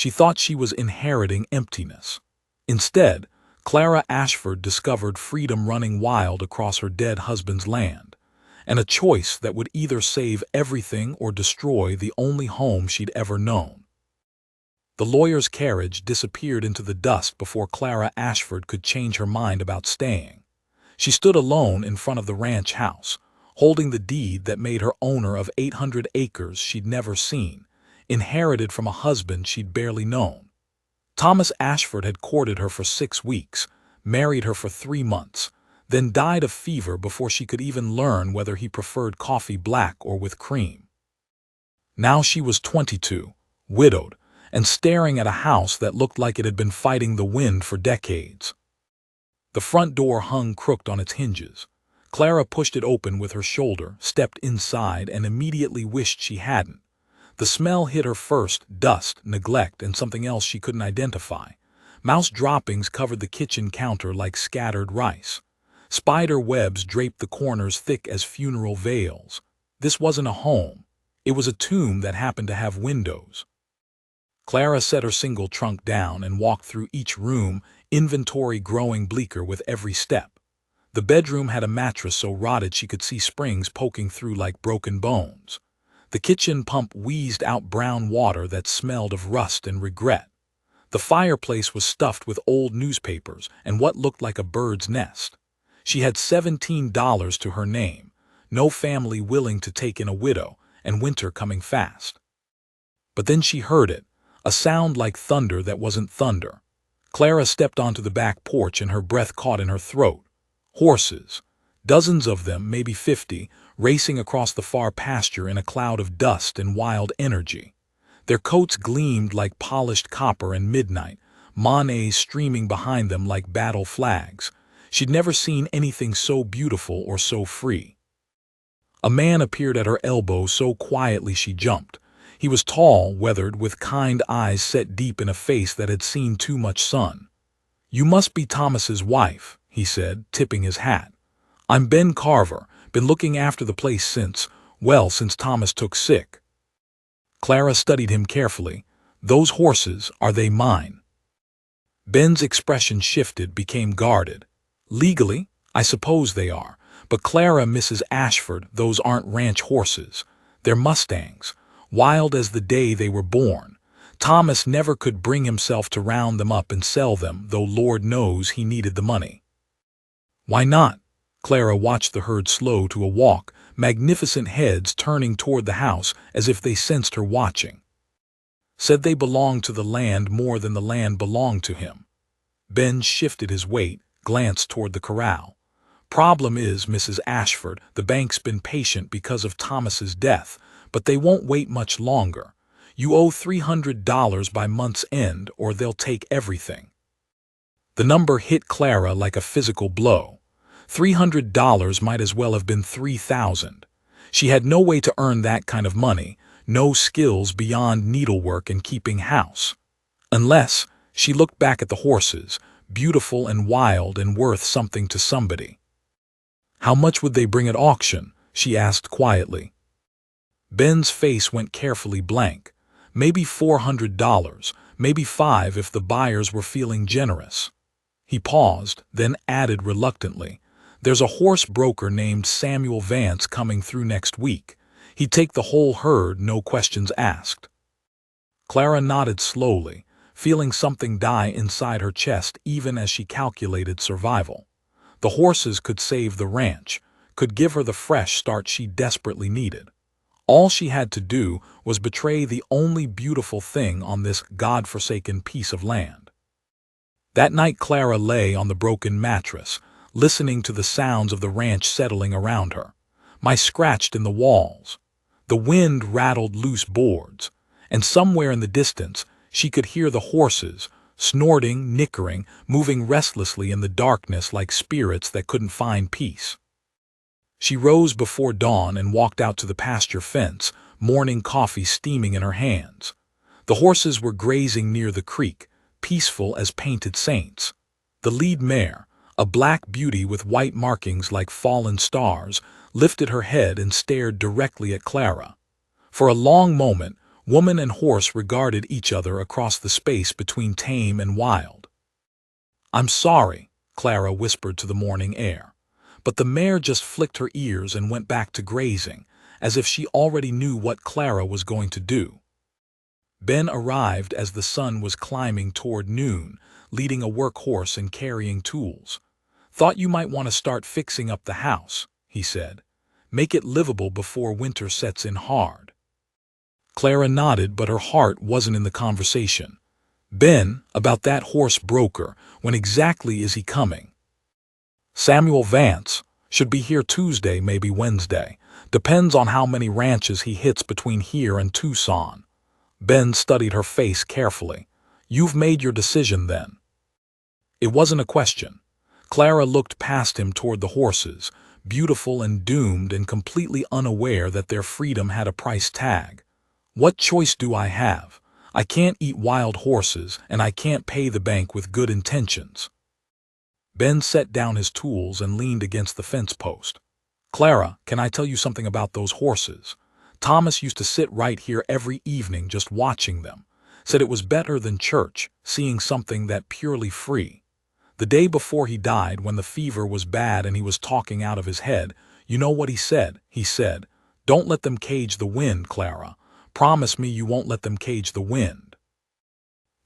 She thought she was inheriting emptiness. Instead, Clara Ashford discovered freedom running wild across her dead husband's land, and a choice that would either save everything or destroy the only home she'd ever known. The lawyer's carriage disappeared into the dust before Clara Ashford could change her mind about staying. She stood alone in front of the ranch house, holding the deed that made her owner of 800 acres she'd never seen, inherited from a husband she'd barely known. Thomas Ashford had courted her for 6 weeks, married her for 3 months, then died of fever before she could even learn whether he preferred coffee black or with cream. Now she was 22, widowed, and staring at a house that looked like it had been fighting the wind for decades. The front door hung crooked on its hinges. Clara pushed it open with her shoulder, stepped inside, and immediately wished she hadn't. The smell hit her first: dust, neglect, and something else she couldn't identify. Mouse droppings covered the kitchen counter like scattered rice. Spider webs draped the corners thick as funeral veils. This wasn't a home. It was a tomb that happened to have windows. Clara set her single trunk down and walked through each room, inventory growing bleaker with every step. The bedroom had a mattress so rotted she could see springs poking through like broken bones. The kitchen pump wheezed out brown water that smelled of rust and regret. The fireplace was stuffed with old newspapers and what looked like a bird's nest. She had $17 to her name, no family willing to take in a widow, and winter coming fast. But then she heard it, a sound like thunder that wasn't thunder. Clara stepped onto the back porch and her breath caught in her throat. Horses, dozens of them, maybe 50, racing across the far pasture in a cloud of dust and wild energy. Their coats gleamed like polished copper in midnight, Monets streaming behind them like battle flags. She'd never seen anything so beautiful or so free. A man appeared at her elbow so quietly she jumped. He was tall, weathered, with kind eyes set deep in a face that had seen too much sun. "You must be Thomas's wife," he said, tipping his hat. "I'm Ben Carver, been looking after the place since Thomas took sick." Clara studied him carefully. "Those horses, are they mine?" Ben's expression shifted, became guarded. "Legally, I suppose they are, but Clara, Mrs. Ashford, those aren't ranch horses. They're Mustangs, wild as the day they were born. Thomas never could bring himself to round them up and sell them, though Lord knows he needed the money." "Why not?" Clara watched the herd slow to a walk, magnificent heads turning toward the house as if they sensed her watching. "Said they belonged to the land more than the land belonged to him." Ben shifted his weight, glanced toward the corral. "Problem is, Mrs. Ashford, the bank's been patient because of Thomas's death, but they won't wait much longer. You owe $300 by month's end or they'll take everything." The number hit Clara like a physical blow. $300 might as well have been 3,000. She had no way to earn that kind of money, no skills beyond needlework and keeping house. Unless, she looked back at the horses, beautiful and wild and worth something to somebody. "How much would they bring at auction?" she asked quietly. Ben's face went carefully blank. "Maybe $400, maybe $5 if the buyers were feeling generous." He paused, then added reluctantly, "There's a horse broker named Samuel Vance coming through next week. He'd take the whole herd, no questions asked." Clara nodded slowly, feeling something die inside her chest even as she calculated survival. The horses could save the ranch, could give her the fresh start she desperately needed. All she had to do was betray the only beautiful thing on this God-forsaken piece of land. That night Clara lay on the broken mattress, listening to the sounds of the ranch settling around her. Mice scratched in the walls. The wind rattled loose boards, and somewhere in the distance she could hear the horses, snorting, nickering, moving restlessly in the darkness like spirits that couldn't find peace. She rose before dawn and walked out to the pasture fence, morning coffee steaming in her hands. The horses were grazing near the creek, peaceful as painted saints. The lead mare, a black beauty with white markings like fallen stars, lifted her head and stared directly at Clara. For a long moment, Woman and horse regarded each other across the space between tame and wild. "I'm sorry," Clara whispered to the morning air. But the mare just flicked her ears and went back to grazing, as if she already knew what Clara was going to do. Ben arrived as the sun was climbing toward noon, leading a work horse and carrying tools. "Thought you might want to start fixing up the house," he said. "Make it livable before winter sets in hard." Clara nodded, but her heart wasn't in the conversation. "Ben, about that horse broker, when exactly is he coming?" "Samuel Vance. Should be here Tuesday, maybe Wednesday. Depends on how many ranches he hits between here and Tucson." Ben studied her face carefully. "You've made your decision then?" It wasn't a question. Clara looked past him toward the horses, beautiful and doomed and completely unaware that their freedom had a price tag. "What choice do I have? I can't eat wild horses, and I can't pay the bank with good intentions." Ben set down his tools and leaned against the fence post. "Clara, can I tell you something about those horses? Thomas used to sit right here every evening just watching them. Said it was better than church, seeing something that purely free. The day before he died, when the fever was bad and he was talking out of his head, you know what he said? He said, 'Don't let them cage the wind, Clara. Promise me you won't let them cage the wind.'"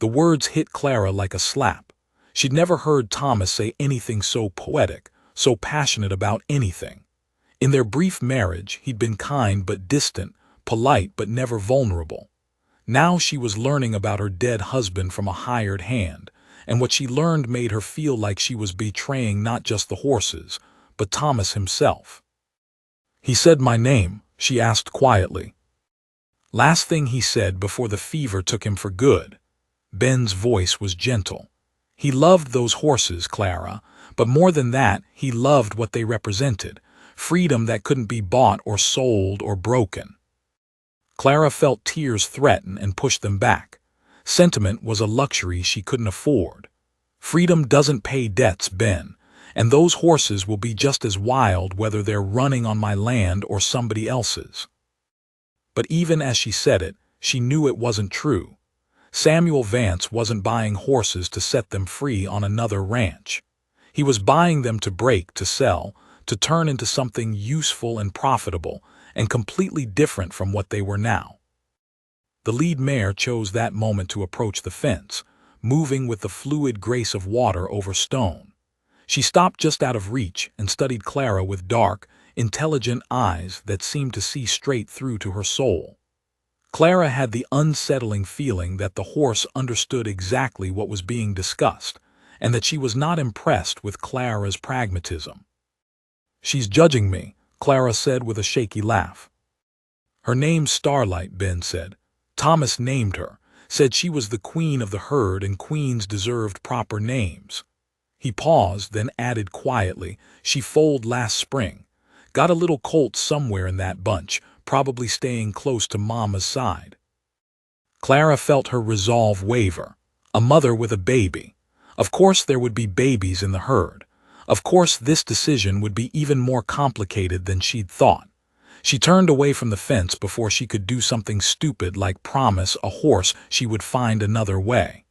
The words hit Clara like a slap. She'd never heard Thomas say anything so poetic, so passionate about anything. In their brief marriage, he'd been kind but distant, polite but never vulnerable. Now she was learning about her dead husband from a hired hand, and what she learned made her feel like she was betraying not just the horses, but Thomas himself. "He said my name?" she asked quietly. "Last thing he said before the fever took him for good." Ben's voice was gentle. "He loved those horses, Clara, but more than that, he loved what they represented. Freedom that couldn't be bought or sold or broken." Clara felt tears threaten and pushed them back. Sentiment was a luxury she couldn't afford. "Freedom doesn't pay debts, Ben, and those horses will be just as wild whether they're running on my land or somebody else's." But even as she said it, she knew it wasn't true. Samuel Vance wasn't buying horses to set them free on another ranch. He was buying them to break, to sell, to turn into something useful and profitable, and completely different from what they were now. The lead mare chose that moment to approach the fence, moving with the fluid grace of water over stone. She stopped just out of reach and studied Clara with dark, intelligent eyes that seemed to see straight through to her soul. Clara had the unsettling feeling that the horse understood exactly what was being discussed, and that she was not impressed with Clara's pragmatism. "She's judging me," Clara said with a shaky laugh. "Her name's Starlight," Ben said. "Thomas named her, said she was the queen of the herd and queens deserved proper names." He paused, then added quietly, "She foaled last spring. Got a little colt somewhere in that bunch, probably staying close to Mama's side." Clara felt her resolve waver. A mother with a baby. Of course there would be babies in the herd. Of course this decision would be even more complicated than she'd thought. She turned away from the fence before she could do something stupid like promise a horse she would find another way.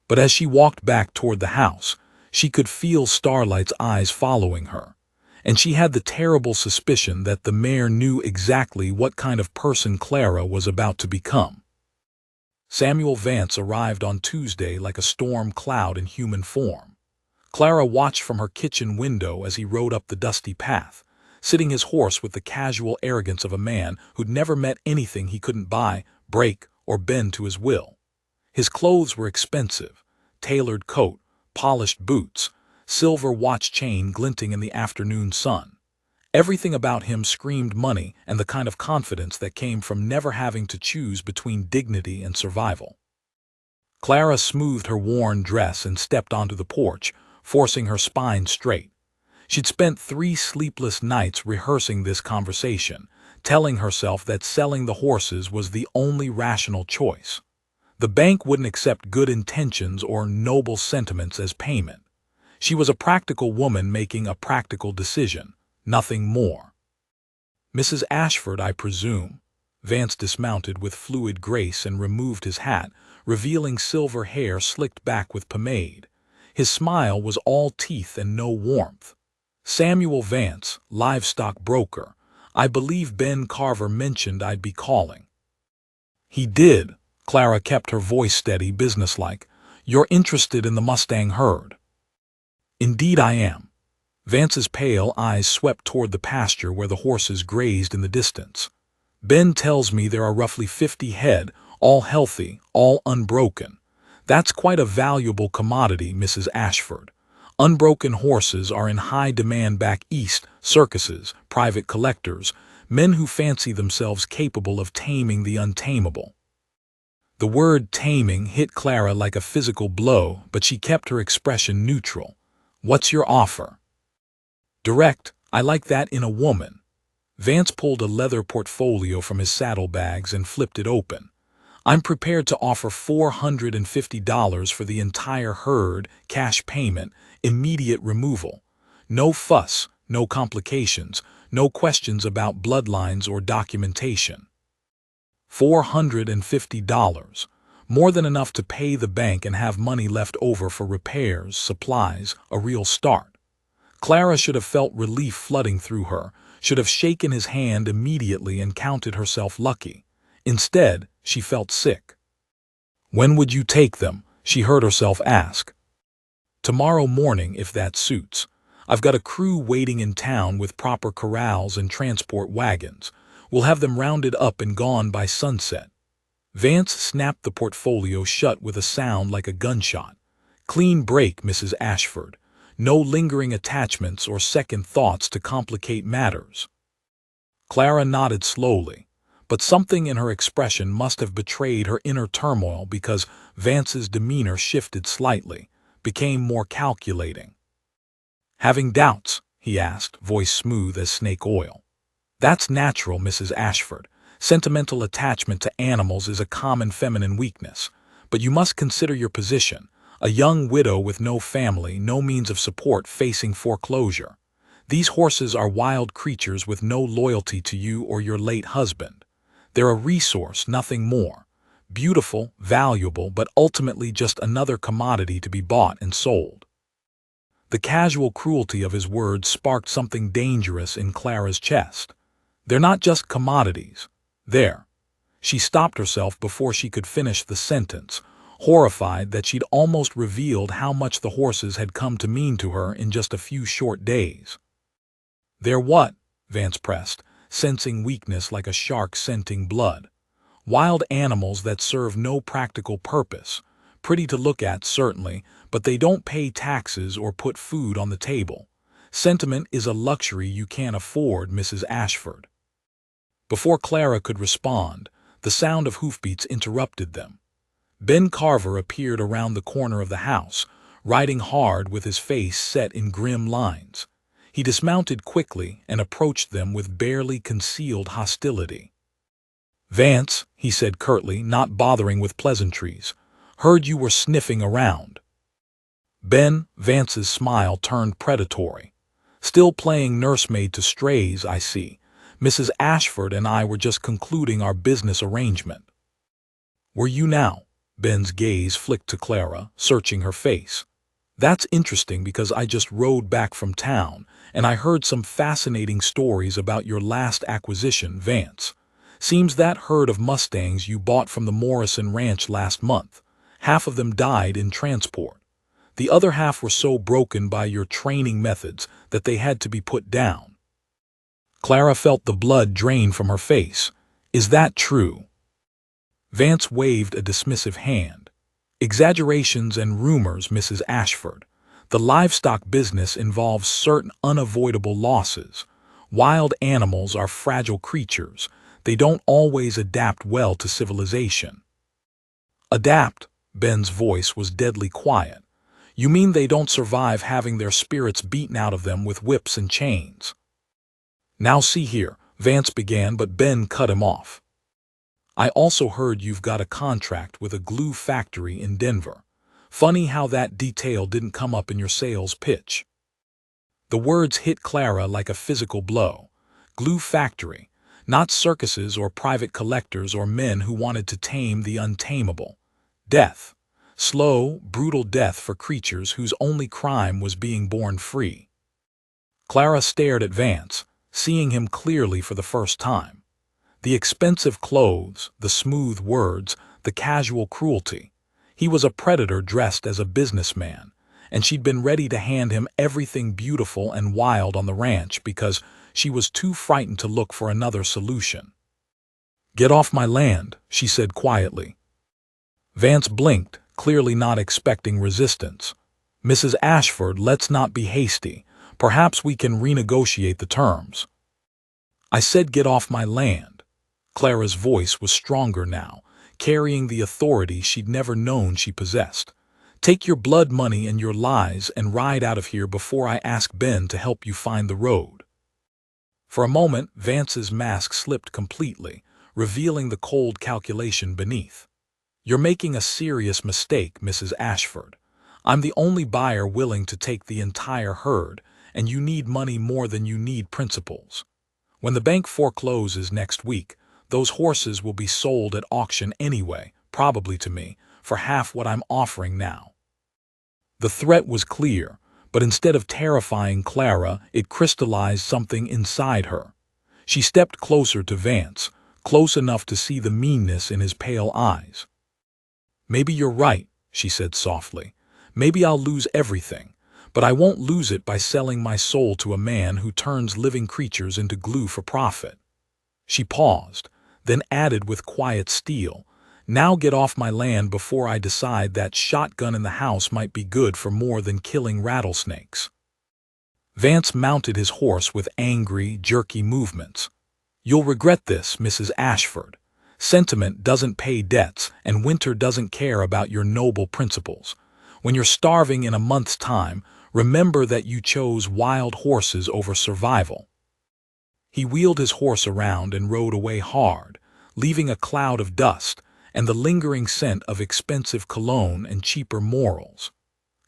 But as she walked back toward the house, she could feel Starlight's eyes following her, and she had the terrible suspicion that the mare knew exactly what kind of person Clara was about to become. Samuel Vance arrived on Tuesday like a storm cloud in human form. Clara watched from her kitchen window as he rode up the dusty path, sitting his horse with the casual arrogance of a man who'd never met anything he couldn't buy, break, or bend to his will. His clothes were expensive: tailored coat, polished boots, silver watch chain glinting in the afternoon sun. Everything about him screamed money and the kind of confidence that came from never having to choose between dignity and survival. Clara smoothed her worn dress and stepped onto the porch, forcing her spine straight. She'd spent 3 sleepless nights rehearsing this conversation, telling herself that selling the horses was the only rational choice. The bank wouldn't accept good intentions or noble sentiments as payment. She was a practical woman making a practical decision, nothing more. "Mrs. Ashford, I presume." Vance dismounted with fluid grace and removed his hat, revealing silver hair slicked back with pomade. His smile was all teeth and no warmth. "Samuel Vance, livestock broker. I believe Ben Carver mentioned I'd be calling." "He did." Clara kept her voice steady, businesslike. "You're interested in the Mustang herd." "Indeed I am." Vance's pale eyes swept toward the pasture where the horses grazed in the distance. "Ben tells me there are roughly 50 head, all healthy, all unbroken. That's quite a valuable commodity, Mrs. Ashford. Unbroken horses are in high demand back east, circuses, private collectors, men who fancy themselves capable of taming the untamable." The word taming hit Clara like a physical blow, but she kept her expression neutral. "What's your offer?" "Direct. I like that in a woman." Vance pulled a leather portfolio from his saddlebags and flipped it open. "I'm prepared to offer $450 for the entire herd, cash payment, immediate removal. No fuss, no complications, no questions about bloodlines or documentation." $450. More than enough to pay the bank and have money left over for repairs, supplies, a real start. Clara should have felt relief flooding through her, should have shaken his hand immediately and counted herself lucky. Instead, she felt sick. "When would you take them?" she heard herself ask. "Tomorrow morning, if that suits. I've got a crew waiting in town with proper corrals and transport wagons. We'll have them rounded up and gone by sunset." Vance snapped the portfolio shut with a sound like a gunshot. "Clean break, Mrs. Ashford. No lingering attachments or second thoughts to complicate matters." Clara nodded slowly, but something in her expression must have betrayed her inner turmoil because Vance's demeanor shifted slightly, became more calculating. "Having doubts?" he asked, voice smooth as snake oil. "That's natural, Mrs. Ashford. Sentimental attachment to animals is a common feminine weakness. But you must consider your position. A young widow with no family, no means of support, facing foreclosure. These horses are wild creatures with no loyalty to you or your late husband. They're a resource, nothing more. Beautiful, valuable, but ultimately just another commodity to be bought and sold." The casual cruelty of his words sparked something dangerous in Clara's chest. "They're not just commodities. They're—" She stopped herself before she could finish the sentence, horrified that she'd almost revealed how much the horses had come to mean to her in just a few short days. "They're what?" Vance pressed, sensing weakness like a shark scenting blood. "Wild animals that serve no practical purpose. Pretty to look at, certainly, but they don't pay taxes or put food on the table. Sentiment is a luxury you can't afford, Mrs. Ashford." Before Clara could respond, the sound of hoofbeats interrupted them. Ben Carver appeared around the corner of the house, riding hard with his face set in grim lines. He dismounted quickly and approached them with barely concealed hostility. "Vance," he said curtly, not bothering with pleasantries, "heard you were sniffing around." Ben, Vance's smile turned predatory. "Still playing nursemaid to strays, I see. Mrs. Ashford and I were just concluding our business arrangement." "Were you now?" Ben's gaze flicked to Clara, searching her face. "That's interesting because I just rode back from town, and I heard some fascinating stories about your last acquisition, Vance. Seems that herd of Mustangs you bought from the Morrison Ranch last month, half of them died in transport. The other half were so broken by your training methods that they had to be put down." Clara felt the blood drain from her face. "Is that true?" Vance waved a dismissive hand. "Exaggerations and rumors, Mrs. Ashford. The livestock business involves certain unavoidable losses. Wild animals are fragile creatures. They don't always adapt well to civilization." "Adapt?" Ben's voice was deadly quiet. "You mean they don't survive having their spirits beaten out of them with whips and chains?" "Now see here," Vance began, but Ben cut him off. "I also heard you've got a contract with a glue factory in Denver. Funny how that detail didn't come up in your sales pitch." The words hit Clara like a physical blow. Glue factory. Not circuses or private collectors or men who wanted to tame the untamable. Death. Slow, brutal death for creatures whose only crime was being born free. Clara stared at Vance, seeing him clearly for the first time. The expensive clothes, the smooth words, the casual cruelty. He was a predator dressed as a businessman, and she'd been ready to hand him everything beautiful and wild on the ranch because she was too frightened to look for another solution. "Get off my land," she said quietly. Vance blinked, clearly not expecting resistance. "Mrs. Ashford, let's not be hasty. Perhaps we can renegotiate the terms." "I said get off my land." Clara's voice was stronger now, carrying the authority she'd never known she possessed. "Take your blood money and your lies and ride out of here before I ask Ben to help you find the road." For a moment, Vance's mask slipped completely, revealing the cold calculation beneath. "You're making a serious mistake, Mrs. Ashford. I'm the only buyer willing to take the entire herd, and you need money more than you need principles. When the bank forecloses next week, those horses will be sold at auction anyway, probably to me, for half what I'm offering now." The threat was clear, but instead of terrifying Clara, it crystallized something inside her. She stepped closer to Vance, close enough to see the meanness in his pale eyes. "Maybe you're right," she said softly. "Maybe I'll lose everything, but I won't lose it by selling my soul to a man who turns living creatures into glue for profit." She paused, then added with quiet steel, "Now get off my land before I decide that shotgun in the house might be good for more than killing rattlesnakes." Vance mounted his horse with angry, jerky movements. "You'll regret this, Mrs. Ashford. Sentiment doesn't pay debts, and winter doesn't care about your noble principles. When you're starving in a month's time, remember that you chose wild horses over survival." He wheeled his horse around and rode away hard, leaving a cloud of dust and the lingering scent of expensive cologne and cheaper morals.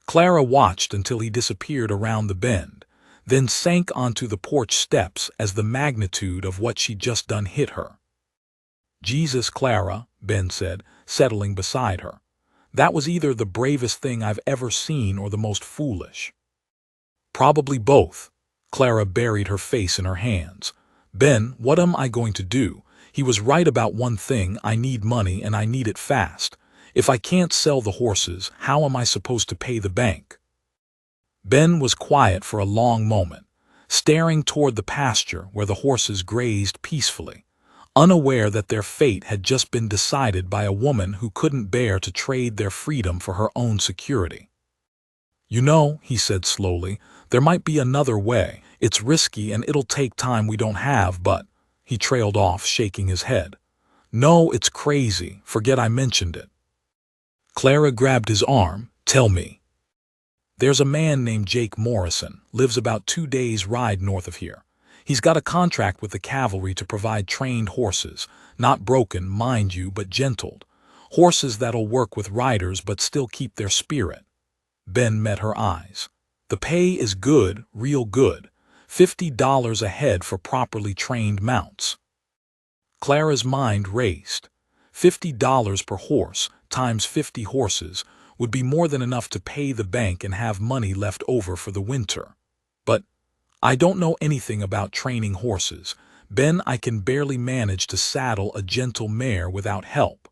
Clara watched until he disappeared around the bend, then sank onto the porch steps as the magnitude of what she'd just done hit her. "Jesus, Clara," Ben said, settling beside her. "That was either the bravest thing I've ever seen or the most foolish." "Probably both." Clara buried her face in her hands. "Ben, what am I going to do? He was right about one thing: I need money and I need it fast. If I can't sell the horses, how am I supposed to pay the bank?" Ben was quiet for a long moment, staring toward the pasture where the horses grazed peacefully, unaware that their fate had just been decided by a woman who couldn't bear to trade their freedom for her own security. "You know," he said slowly, "there might be another way. It's risky and it'll take time we don't have, but—" He trailed off, shaking his head. "No, it's crazy. Forget I mentioned it." Clara grabbed his arm. "Tell me." "There's a man named Jake Morrison, lives about 2 days' ride north of here. He's got a contract with the cavalry to provide trained horses, not broken, mind you, but gentled. Horses that'll work with riders but still keep their spirit." Ben met her eyes. "The pay is good, real good. $50 a head for properly trained mounts." Clara's mind raced. $50 per horse, times 50 horses, would be more than enough to pay the bank and have money left over for the winter. "But I don't know anything about training horses. Ben, I can barely manage to saddle a gentle mare without help."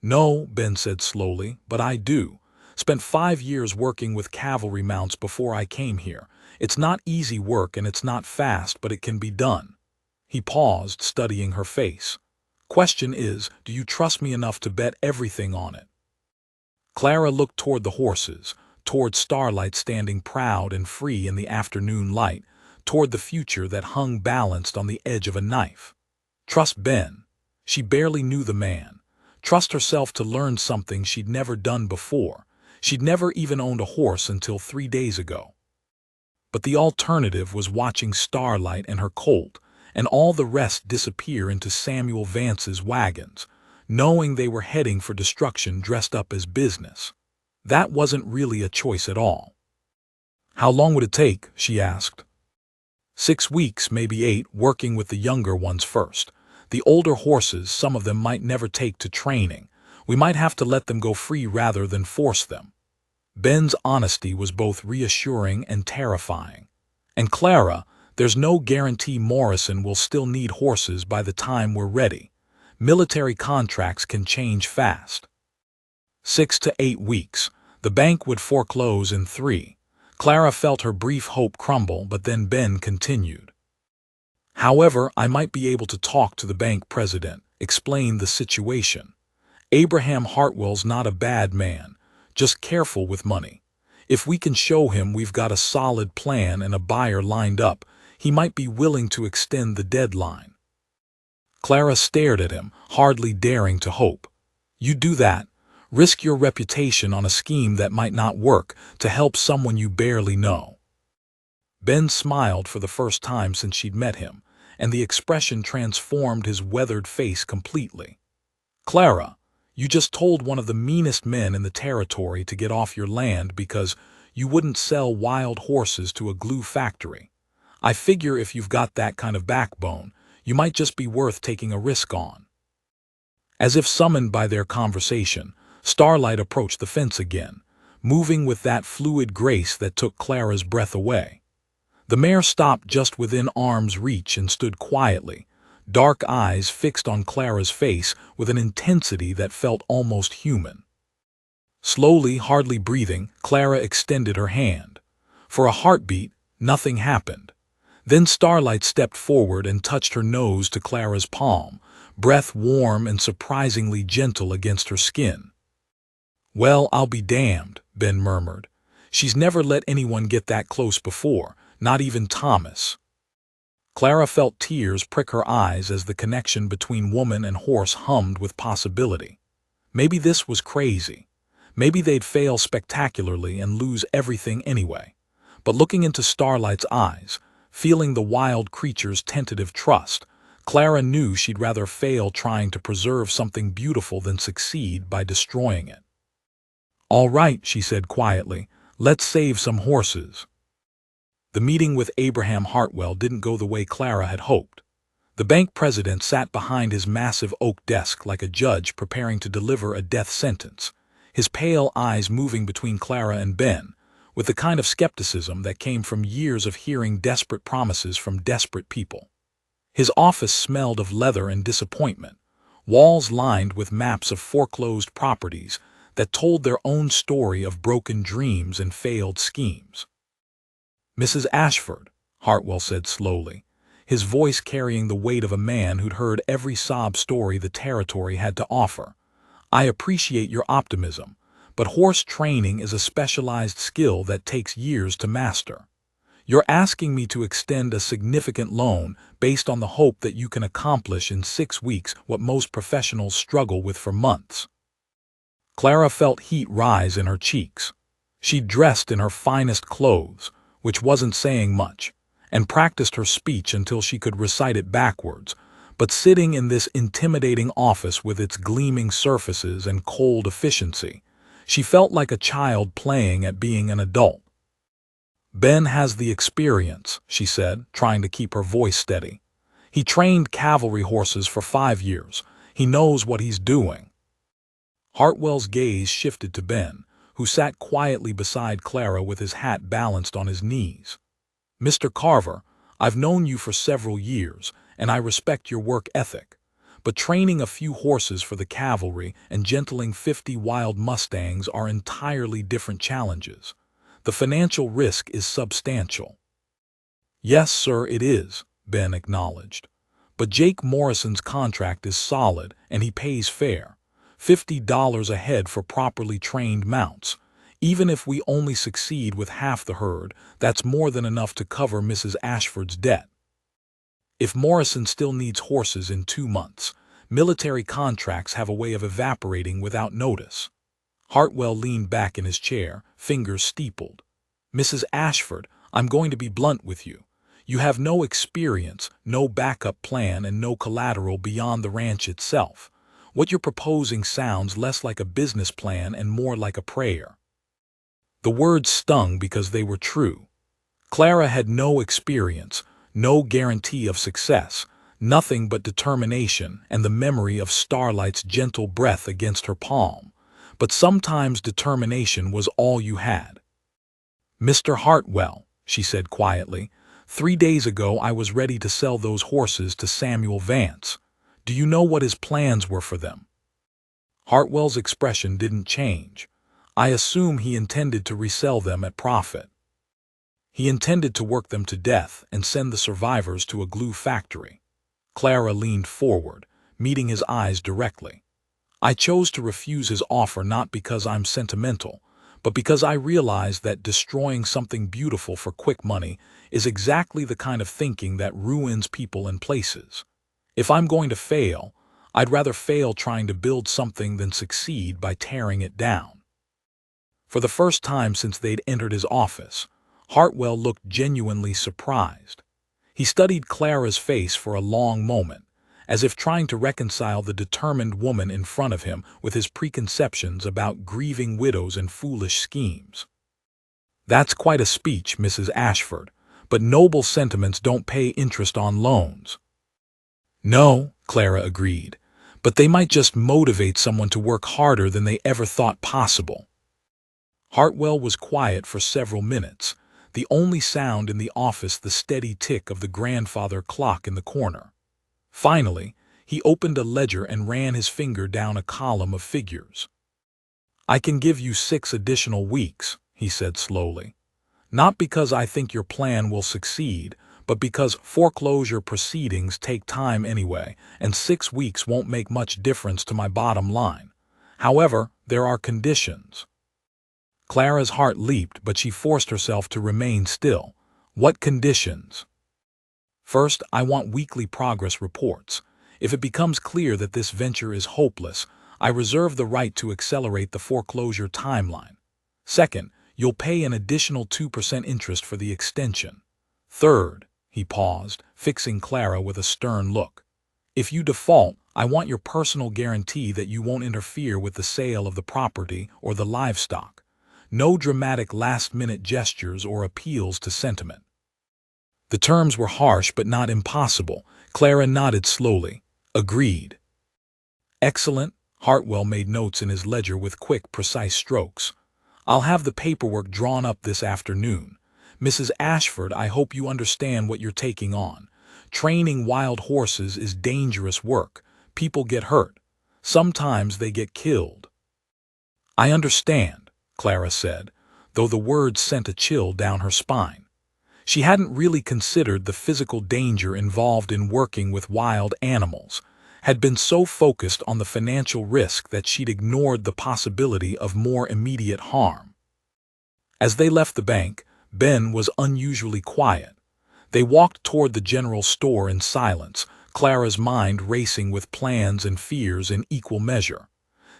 "No," Ben said slowly, "but I do. Spent 5 years working with cavalry mounts before I came here. It's not easy work and it's not fast, but it can be done." He paused, studying her face. "Question is, do you trust me enough to bet everything on it?" Clara looked toward the horses, toward Starlight standing proud and free in the afternoon light, toward the future that hung balanced on the edge of a knife. Trust Ben. She barely knew the man. Trust herself to learn something she'd never done before. She'd never even owned a horse until 3 days ago. But the alternative was watching Starlight and her colt, and all the rest disappear into Samuel Vance's wagons, knowing they were heading for destruction dressed up as business. That wasn't really a choice at all. "How long would it take?" she asked. 6 weeks, maybe 8, working with the younger ones first. The older horses, some of them might never take to training. We might have to let them go free rather than force them. Ben's honesty was both reassuring and terrifying. And Clara, there's no guarantee Morrison will still need horses by the time we're ready. Military contracts can change fast. 6 to 8 weeks. The bank would foreclose in 3. Clara felt her brief hope crumble, but then Ben continued. However, I might be able to talk to the bank president, explain the situation. Abraham Hartwell's not a bad man, just careful with money. If we can show him we've got a solid plan and a buyer lined up, he might be willing to extend the deadline. Clara stared at him, hardly daring to hope. You do that? Risk your reputation on a scheme that might not work to help someone you barely know. Ben smiled for the first time since she'd met him, and the expression transformed his weathered face completely. Clara, you just told one of the meanest men in the territory to get off your land because you wouldn't sell wild horses to a glue factory. I figure if you've got that kind of backbone, you might just be worth taking a risk on. As if summoned by their conversation, Starlight approached the fence again, moving with that fluid grace that took Clara's breath away. The mare stopped just within arm's reach and stood quietly, dark eyes fixed on Clara's face with an intensity that felt almost human. Slowly, hardly breathing, Clara extended her hand. For a heartbeat, nothing happened. Then Starlight stepped forward and touched her nose to Clara's palm, breath warm and surprisingly gentle against her skin. Well, I'll be damned, Ben murmured. She's never let anyone get that close before, not even Thomas. Clara felt tears prick her eyes as the connection between woman and horse hummed with possibility. Maybe this was crazy. Maybe they'd fail spectacularly and lose everything anyway. But looking into Starlight's eyes, feeling the wild creature's tentative trust, Clara knew she'd rather fail trying to preserve something beautiful than succeed by destroying it. All right, she said quietly, let's save some horses. The meeting with Abraham Hartwell didn't go the way Clara had hoped. The bank president sat behind his massive oak desk like a judge preparing to deliver a death sentence, his pale eyes moving between Clara and Ben, with the kind of skepticism that came from years of hearing desperate promises from desperate people. His office smelled of leather and disappointment, walls lined with maps of foreclosed properties that told their own story of broken dreams and failed schemes. Mrs. Ashford, Hartwell said slowly, his voice carrying the weight of a man who'd heard every sob story the territory had to offer. I appreciate your optimism, but horse training is a specialized skill that takes years to master. You're asking me to extend a significant loan based on the hope that you can accomplish in 6 weeks what most professionals struggle with for months. Clara felt heat rise in her cheeks. She'd dressed in her finest clothes, which wasn't saying much, and practiced her speech until she could recite it backwards, but sitting in this intimidating office with its gleaming surfaces and cold efficiency, she felt like a child playing at being an adult. Ben has the experience, she said, trying to keep her voice steady. He trained cavalry horses for 5 years. He knows what he's doing. Hartwell's gaze shifted to Ben, who sat quietly beside Clara with his hat balanced on his knees. Mr. Carver, I've known you for several years, and I respect your work ethic. But training a few horses for the cavalry and gentling 50 wild mustangs are entirely different challenges. The financial risk is substantial. Yes, sir, it is, Ben acknowledged. But Jake Morrison's contract is solid, and he pays fair. $50 a head for properly trained mounts. Even if we only succeed with half the herd, that's more than enough to cover Mrs. Ashford's debt. If Morrison still needs horses in 2 months, military contracts have a way of evaporating without notice. Hartwell leaned back in his chair, fingers steepled. Mrs. Ashford, I'm going to be blunt with you. You have no experience, no backup plan, and no collateral beyond the ranch itself. What you're proposing sounds less like a business plan and more like a prayer. The words stung because they were true. Clara had no experience, No guarantee of success, nothing but determination and the memory of Starlight's gentle breath against her palm. But sometimes determination was all you had. "Mr. Hartwell," she said quietly, "3 days ago I was ready to sell those horses to Samuel Vance. Do you know what his plans were for them?" Hartwell's expression didn't change. "I assume he intended to resell them at profit. He intended to work them to death and send the survivors to a glue factory." Clara leaned forward, meeting his eyes directly. "I chose to refuse his offer not because I'm sentimental, but because I realize that destroying something beautiful for quick money is exactly the kind of thinking that ruins people and places. If I'm going to fail, I'd rather fail trying to build something than succeed by tearing it down." For the first time since they'd entered his office, Hartwell looked genuinely surprised. He studied Clara's face for a long moment, as if trying to reconcile the determined woman in front of him with his preconceptions about grieving widows and foolish schemes. "That's quite a speech, Mrs. Ashford, but noble sentiments don't pay interest on loans." "No," Clara agreed, "but they might just motivate someone to work harder than they ever thought possible." Hartwell was quiet for several minutes, the only sound in the office the steady tick of the grandfather clock in the corner. Finally, he opened a ledger and ran his finger down a column of figures. "I can give you 6 additional weeks," he said slowly. "Not because I think your plan will succeed, but because foreclosure proceedings take time anyway, and 6 weeks won't make much difference to my bottom line. However, there are conditions." Clara's heart leaped, but she forced herself to remain still. "What conditions?" "First, I want weekly progress reports. If it becomes clear that this venture is hopeless, I reserve the right to accelerate the foreclosure timeline. Second, you'll pay an additional 2% interest for the extension. Third," he paused, fixing Clara with a stern look, "if you default, I want your personal guarantee that you won't interfere with the sale of the property or the livestock. No dramatic last-minute gestures or appeals to sentiment." The terms were harsh but not impossible. Clara nodded slowly. "Agreed." "Excellent." Hartwell made notes in his ledger with quick, precise strokes. "I'll have the paperwork drawn up this afternoon. Mrs. Ashford, I hope you understand what you're taking on. Training wild horses is dangerous work. People get hurt. Sometimes they get killed." "I understand," Clara said, though the words sent a chill down her spine. She hadn't really considered the physical danger involved in working with wild animals, had been so focused on the financial risk that she'd ignored the possibility of more immediate harm. As they left the bank, Ben was unusually quiet. They walked toward the general store in silence, Clara's mind racing with plans and fears in equal measure.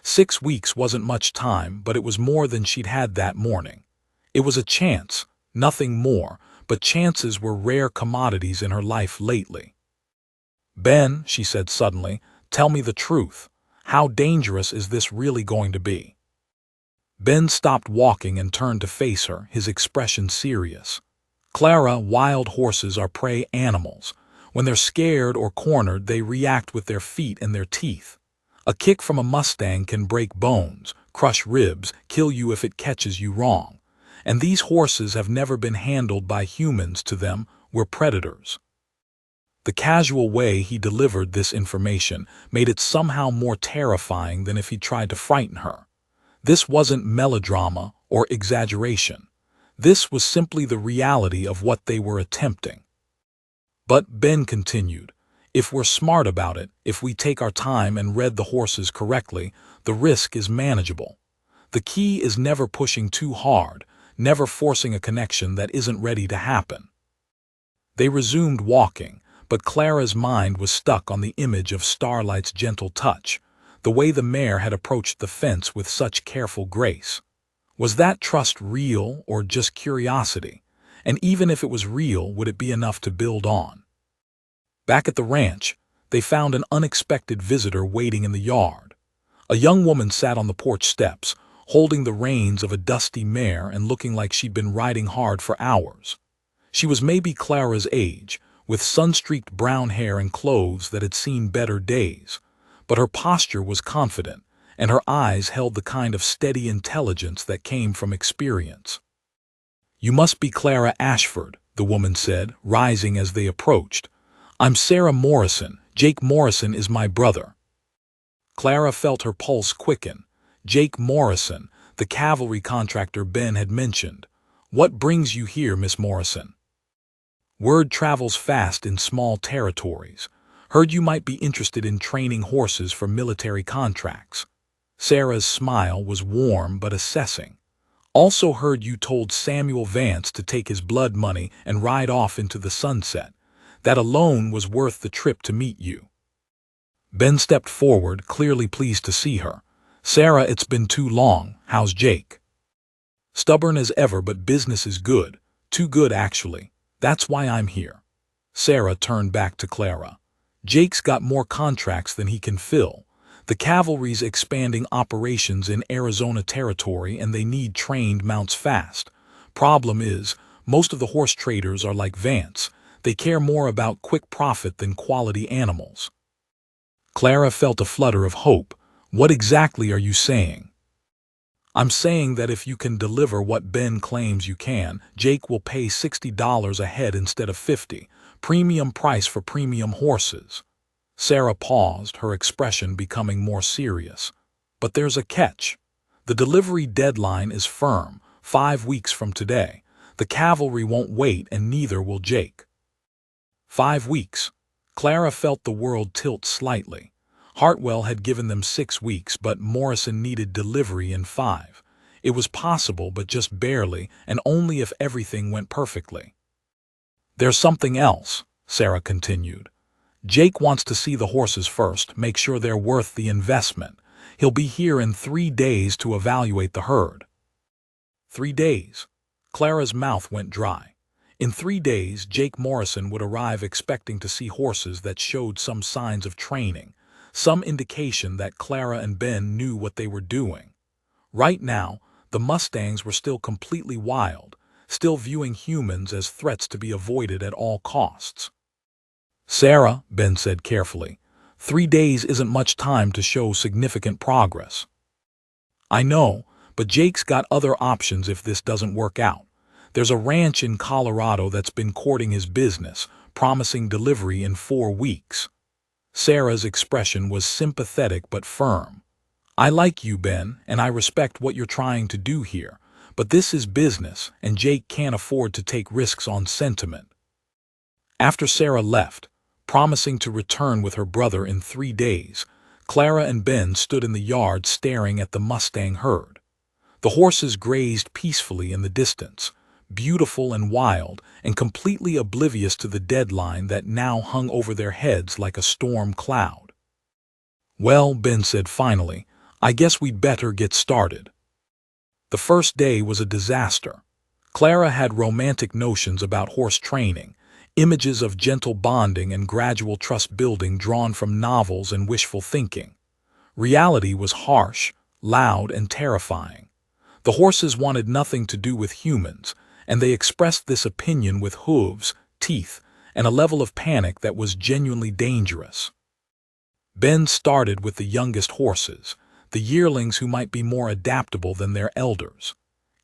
6 weeks wasn't much time, but it was more than she'd had that morning. It was a chance, nothing more, but chances were rare commodities in her life lately. "Ben," she said suddenly, "tell me the truth. How dangerous is this really going to be?" Ben stopped walking and turned to face her, his expression serious. "Clara, wild horses are prey animals. When they're scared or cornered, they react with their feet and their teeth. A kick from a Mustang can break bones, crush ribs, kill you if it catches you wrong. And these horses have never been handled by humans. To them, we're predators." The casual way he delivered this information made it somehow more terrifying than if he tried to frighten her. This wasn't melodrama or exaggeration. This was simply the reality of what they were attempting. "But," Ben continued, "if we're smart about it, if we take our time and read the horses correctly, the risk is manageable. The key is never pushing too hard, never forcing a connection that isn't ready to happen." They resumed walking, but Clara's mind was stuck on the image of Starlight's gentle touch, the way the mare had approached the fence with such careful grace. Was that trust real or just curiosity? And even if it was real, would it be enough to build on? Back at the ranch, they found an unexpected visitor waiting in the yard. A young woman sat on the porch steps, holding the reins of a dusty mare and looking like she'd been riding hard for hours. She was maybe Clara's age, with sun-streaked brown hair and clothes that had seen better days. But her posture was confident, and her eyes held the kind of steady intelligence that came from experience. "You must be Clara Ashford," the woman said, rising as they approached. "I'm Sarah Morrison. Jake Morrison is my brother." Clara felt her pulse quicken. Jake Morrison, the cavalry contractor Ben had mentioned. "What brings you here, Miss Morrison?" "Word travels fast in small territories. Heard you might be interested in training horses for military contracts." Sarah's smile was warm but assessing. "Also heard you told Samuel Vance to take his blood money and ride off into the sunset. That alone was worth the trip to meet you." Ben stepped forward, clearly pleased to see her. "Sarah, it's been too long. How's Jake?" "Stubborn as ever, but business is good. Too good, actually. That's why I'm here." Sarah turned back to Clara. "Jake's got more contracts than he can fill. The cavalry's expanding operations in Arizona territory and they need trained mounts fast. Problem is, most of the horse traders are like Vance. They care more about quick profit than quality animals." Clara felt a flutter of hope. "What exactly are you saying?" "I'm saying that if you can deliver what Ben claims you can, Jake will pay $60 a head instead of 50. Premium price for premium horses." Sarah paused, her expression becoming more serious. "But there's a catch. The delivery deadline is firm, 5 weeks from today. The cavalry won't wait and neither will Jake." 5 weeks. Clara felt the world tilt slightly. Hartwell had given them 6 weeks, but Morrison needed delivery in 5. It was possible, but just barely, and only if everything went perfectly. "There's something else," Sarah continued. "Jake wants to see the horses first, make sure they're worth the investment. He'll be here in 3 days to evaluate the herd." 3 days. Clara's mouth went dry. In 3 days, Jake Morrison would arrive expecting to see horses that showed some signs of training, some indication that Clara and Ben knew what they were doing. Right now, the Mustangs were still completely wild, still viewing humans as threats to be avoided at all costs. "Sarah," Ben said carefully, 3 days isn't much time to show significant progress." "I know, but Jake's got other options if this doesn't work out. There's a ranch in Colorado that's been courting his business, promising delivery in 4 weeks. Sarah's expression was sympathetic but firm. "I like you, Ben, and I respect what you're trying to do here, but this is business, and Jake can't afford to take risks on sentiment." After Sarah left, promising to return with her brother in 3 days, Clara and Ben stood in the yard staring at the Mustang herd. The horses grazed peacefully in the distance, beautiful and wild, and completely oblivious to the deadline that now hung over their heads like a storm cloud. "Well," Ben said finally, "I guess we'd better get started." The first day was a disaster. Clara had romantic notions about horse training, images of gentle bonding and gradual trust building drawn from novels and wishful thinking. Reality was harsh, loud, and terrifying. The horses wanted nothing to do with humans, and they expressed this opinion with hooves, teeth, and a level of panic that was genuinely dangerous. Ben started with the youngest horses, the yearlings who might be more adaptable than their elders.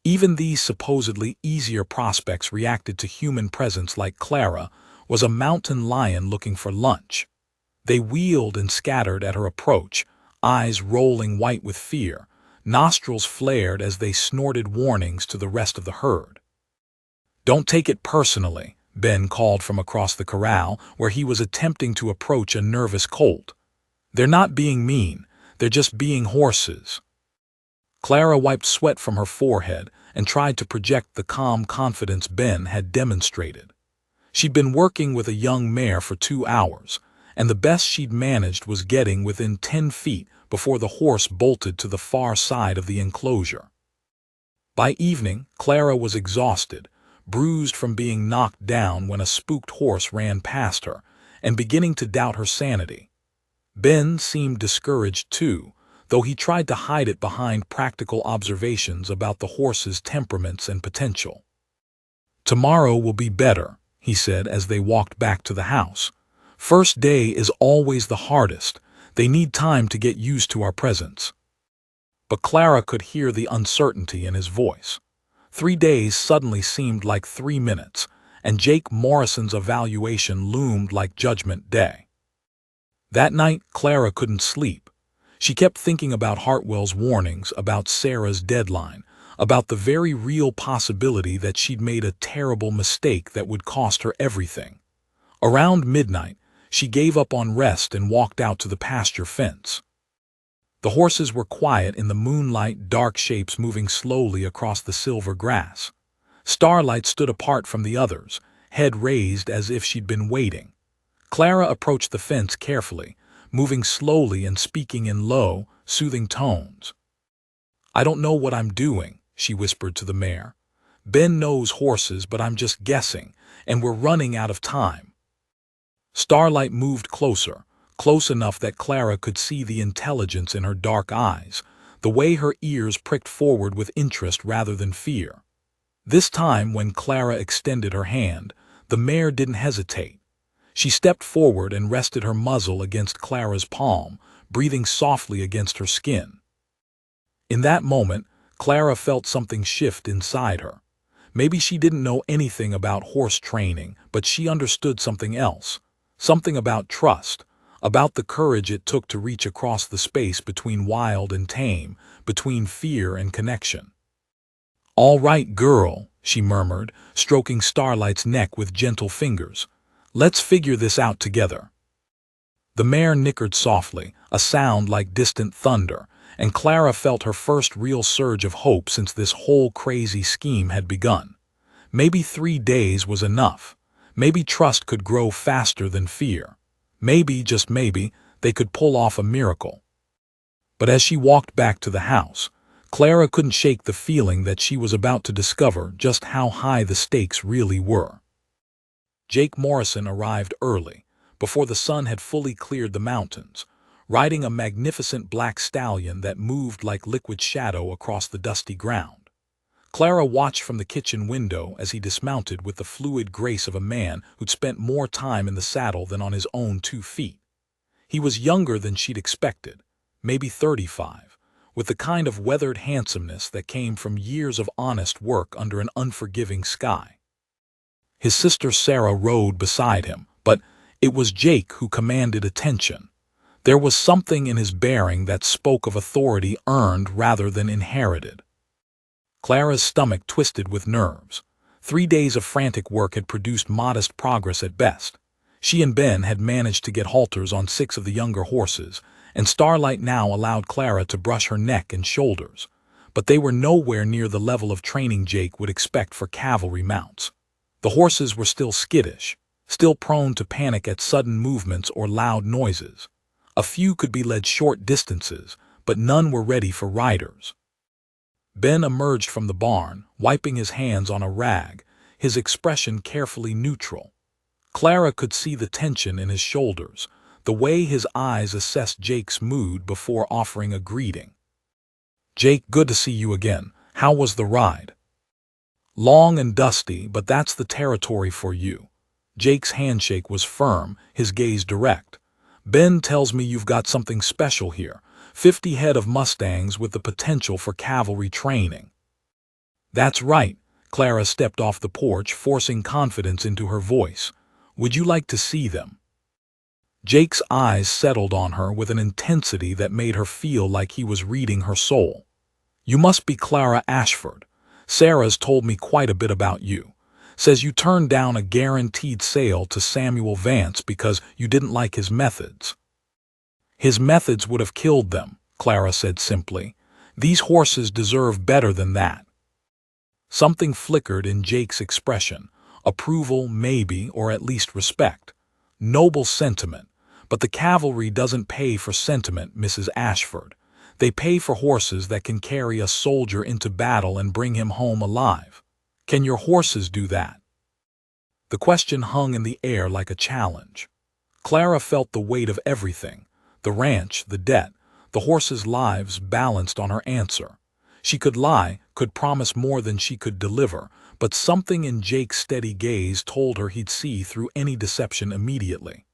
Even these supposedly easier prospects reacted to human presence like Clara was a mountain lion looking for lunch. They wheeled and scattered at her approach, eyes rolling white with fear, nostrils flared as they snorted warnings to the rest of the herd. "Don't take it personally," Ben called from across the corral where he was attempting to approach a nervous colt. "They're not being mean, they're just being horses." Clara wiped sweat from her forehead and tried to project the calm confidence Ben had demonstrated. She'd been working with a young mare for 2 hours, and the best she'd managed was getting within 10 feet before the horse bolted to the far side of the enclosure. By evening, Clara was exhausted, bruised from being knocked down when a spooked horse ran past her, and beginning to doubt her sanity. Ben seemed discouraged too, though he tried to hide it behind practical observations about the horse's temperaments and potential. "Tomorrow will be better," he said as they walked back to the house. First day is always the hardest. They need time to get used to our presence. But Clara could hear the uncertainty in his voice. 3 days suddenly seemed like 3 minutes, and Jake Morrison's evaluation loomed like Judgment Day. That night, Clara couldn't sleep. She kept thinking about Hartwell's warnings, about Sarah's deadline, about the very real possibility that she'd made a terrible mistake that would cost her everything. Around midnight, she gave up on rest and walked out to the pasture fence. The horses were quiet in the moonlight, dark shapes moving slowly across the silver grass. Starlight stood apart from the others, head raised as if she'd been waiting. Clara approached the fence carefully, moving slowly and speaking in low, soothing tones. "I don't know what I'm doing," she whispered to the mare. "Ben knows horses, but I'm just guessing, and we're running out of time." Starlight moved closer, close enough that Clara could see the intelligence in her dark eyes, the way her ears pricked forward with interest rather than fear. This time, when Clara extended her hand, the mare didn't hesitate. She stepped forward and rested her muzzle against Clara's palm, breathing softly against her skin. In that moment, Clara felt something shift inside her. Maybe she didn't know anything about horse training, but she understood something else, something about trust, about the courage it took to reach across the space between wild and tame, between fear and connection. "All right, girl," she murmured, stroking Starlight's neck with gentle fingers. "Let's figure this out together." The mare nickered softly, a sound like distant thunder, and Clara felt her first real surge of hope since this whole crazy scheme had begun. Maybe 3 days was enough. Maybe trust could grow faster than fear. Maybe, just maybe, they could pull off a miracle. But as she walked back to the house, Clara couldn't shake the feeling that she was about to discover just how high the stakes really were. Jake Morrison arrived early, before the sun had fully cleared the mountains, riding a magnificent black stallion that moved like liquid shadow across the dusty ground. Clara watched from the kitchen window as he dismounted with the fluid grace of a man who'd spent more time in the saddle than on his own 2 feet. He was younger than she'd expected, maybe 35, with the kind of weathered handsomeness that came from years of honest work under an unforgiving sky. His sister Sarah rode beside him, but it was Jake who commanded attention. There was something in his bearing that spoke of authority earned rather than inherited. Clara's stomach twisted with nerves. 3 days of frantic work had produced modest progress at best. She and Ben had managed to get halters on 6 of the younger horses, and Starlight now allowed Clara to brush her neck and shoulders. But they were nowhere near the level of training Jake would expect for cavalry mounts. The horses were still skittish, still prone to panic at sudden movements or loud noises. A few could be led short distances, but none were ready for riders. Ben emerged from the barn, wiping his hands on a rag, his expression carefully neutral. Clara could see the tension in his shoulders, the way his eyes assessed Jake's mood before offering a greeting. "Jake, good to see you again. How was the ride?" "Long and dusty, but that's the territory for you." Jake's handshake was firm, his gaze direct. "Ben tells me you've got something special here. 50 head of Mustangs with the potential for cavalry training." "That's right." Clara stepped off the porch, forcing confidence into her voice. "Would you like to see them?" Jake's eyes settled on her with an intensity that made her feel like he was reading her soul. "You must be Clara Ashford. Sarah's told me quite a bit about you. Says you turned down a guaranteed sale to Samuel Vance because you didn't like his methods." "His methods would have killed them," Clara said simply. "These horses deserve better than that." Something flickered in Jake's expression. Approval, maybe, or at least respect. Noble sentiment. But the cavalry doesn't pay for sentiment, Mrs. Ashford. They pay for horses that can carry a soldier into battle and bring him home alive. Can your horses do that? The question hung in the air like a challenge. Clara felt the weight of everything. The ranch, the debt, the horses' lives balanced on her answer. She could lie, could promise more than she could deliver, but something in Jake's steady gaze told her he'd see through any deception immediately.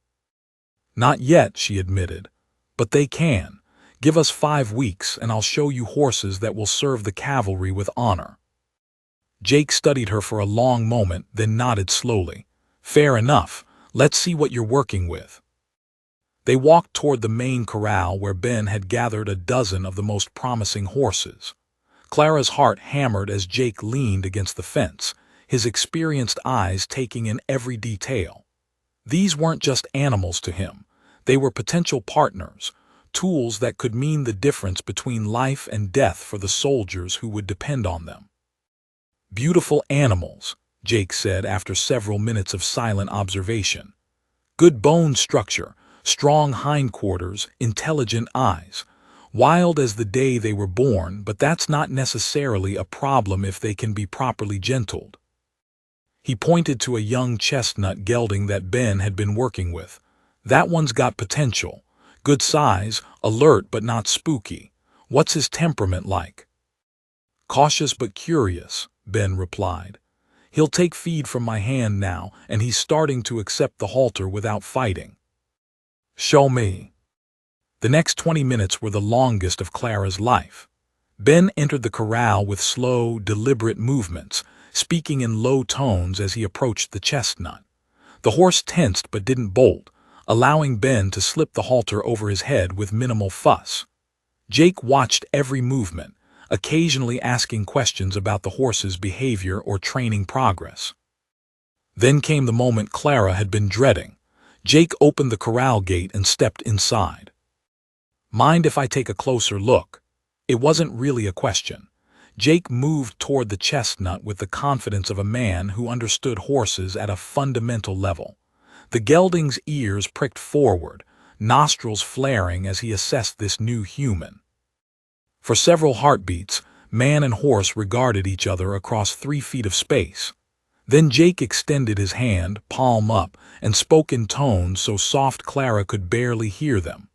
"Not yet," she admitted, "but they can. Give us 5 weeks and I'll show you horses that will serve the cavalry with honor." Jake studied her for a long moment, then nodded slowly. "Fair enough. Let's see what you're working with." They walked toward the main corral where Ben had gathered a dozen of the most promising horses. Clara's heart hammered as Jake leaned against the fence, his experienced eyes taking in every detail. These weren't just animals to him. They were potential partners, tools that could mean the difference between life and death for the soldiers who would depend on them. "Beautiful animals," Jake said after several minutes of silent observation. "Good bone structure, strong hindquarters, intelligent eyes. Wild as the day they were born, but that's not necessarily a problem if they can be properly gentled." He pointed to a young chestnut gelding that Ben had been working with. "That one's got potential. Good size, alert but not spooky. What's his temperament like?" "Cautious but curious," Ben replied. "He'll take feed from my hand now, and he's starting to accept the halter without fighting." "Show me." The next 20 minutes were the longest of Clara's life. Ben entered the corral with slow, deliberate movements, speaking in low tones as he approached the chestnut. The horse tensed but didn't bolt, allowing Ben to slip the halter over his head with minimal fuss. Jake watched every movement, occasionally asking questions about the horse's behavior or training progress. Then came the moment Clara had been dreading. Jake opened the corral gate and stepped inside. "Mind if I take a closer look?" It wasn't really a question. Jake moved toward the chestnut with the confidence of a man who understood horses at a fundamental level. The gelding's ears pricked forward, nostrils flaring as he assessed this new human. For several heartbeats, man and horse regarded each other across 3 feet of space. Then Jake extended his hand, palm up, and spoke in tones so soft Clara could barely hear them.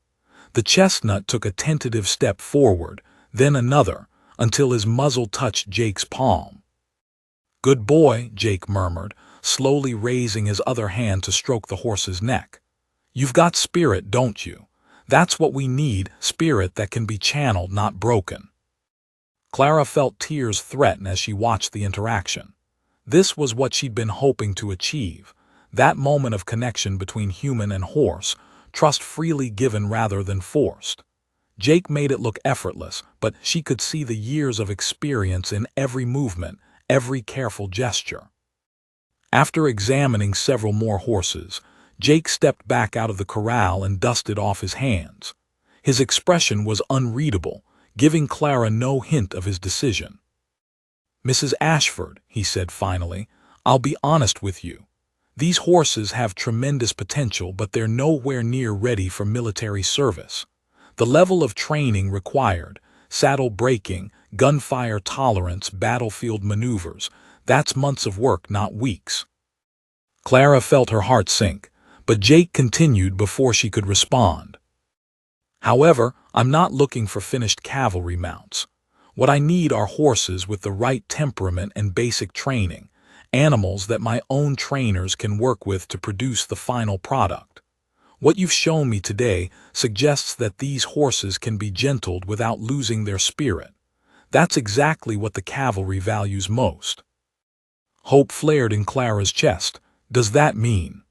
The chestnut took a tentative step forward, then another, until his muzzle touched Jake's palm. "Good boy," Jake murmured, slowly raising his other hand to stroke the horse's neck. "You've got spirit, don't you? That's what we need, spirit that can be channeled, not broken." Clara felt tears threaten as she watched the interaction. This was what she'd been hoping to achieve, that moment of connection between human and horse, trust freely given rather than forced. Jake made it look effortless, but she could see the years of experience in every movement, every careful gesture. After examining several more horses, Jake stepped back out of the corral and dusted off his hands. His expression was unreadable, giving Clara no hint of his decision. "Mrs. Ashford," he said finally, "I'll be honest with you. These horses have tremendous potential, but they're nowhere near ready for military service. The level of training required, saddle breaking, gunfire tolerance, battlefield maneuvers, that's months of work, not weeks." Clara felt her heart sink, but Jake continued before she could respond. "However, I'm not looking for finished cavalry mounts. What I need are horses with the right temperament and basic training, animals that my own trainers can work with to produce the final product. What you've shown me today suggests that these horses can be gentled without losing their spirit. That's exactly what the cavalry values most." Hope flared in Clara's chest. "Does that mean?"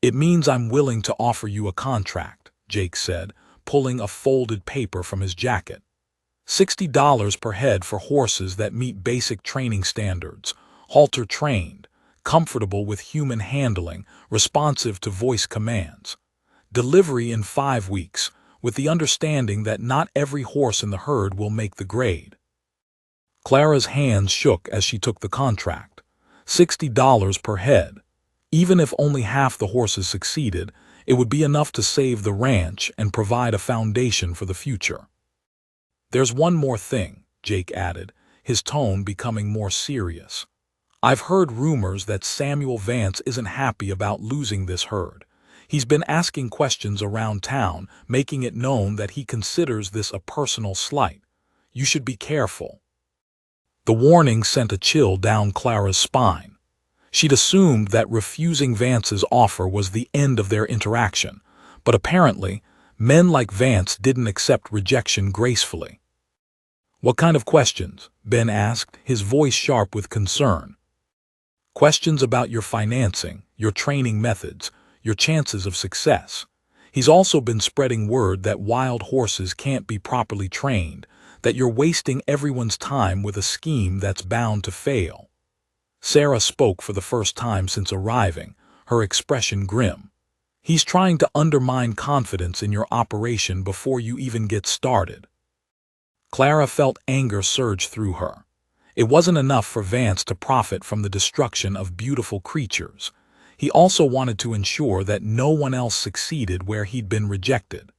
"It means I'm willing to offer you a contract," Jake said, pulling a folded paper from his jacket. $60 per head for horses that meet basic training standards, halter trained, comfortable with human handling, responsive to voice commands. Delivery in 5 weeks, with the understanding that not every horse in the herd will make the grade. Clara's hands shook as she took the contract. $60 per head. Even if only half the horses succeeded, it would be enough to save the ranch and provide a foundation for the future. "There's one more thing," Jake added, his tone becoming more serious. "I've heard rumors that Samuel Vance isn't happy about losing this herd. He's been asking questions around town, making it known that he considers this a personal slight. You should be careful." The warning sent a chill down Clara's spine. She'd assumed that refusing Vance's offer was the end of their interaction, but apparently, men like Vance didn't accept rejection gracefully. "What kind of questions?" Ben asked, his voice sharp with concern. "Questions about your financing, your training methods, your chances of success." He's also been spreading word that wild horses can't be properly trained, that you're wasting everyone's time with a scheme that's bound to fail. Sarah spoke for the first time since arriving, her expression grim. "He's trying to undermine confidence in your operation before you even get started." Clara felt anger surge through her. It wasn't enough for Vance to profit from the destruction of beautiful creatures. He also wanted to ensure that no one else succeeded where he'd been rejected.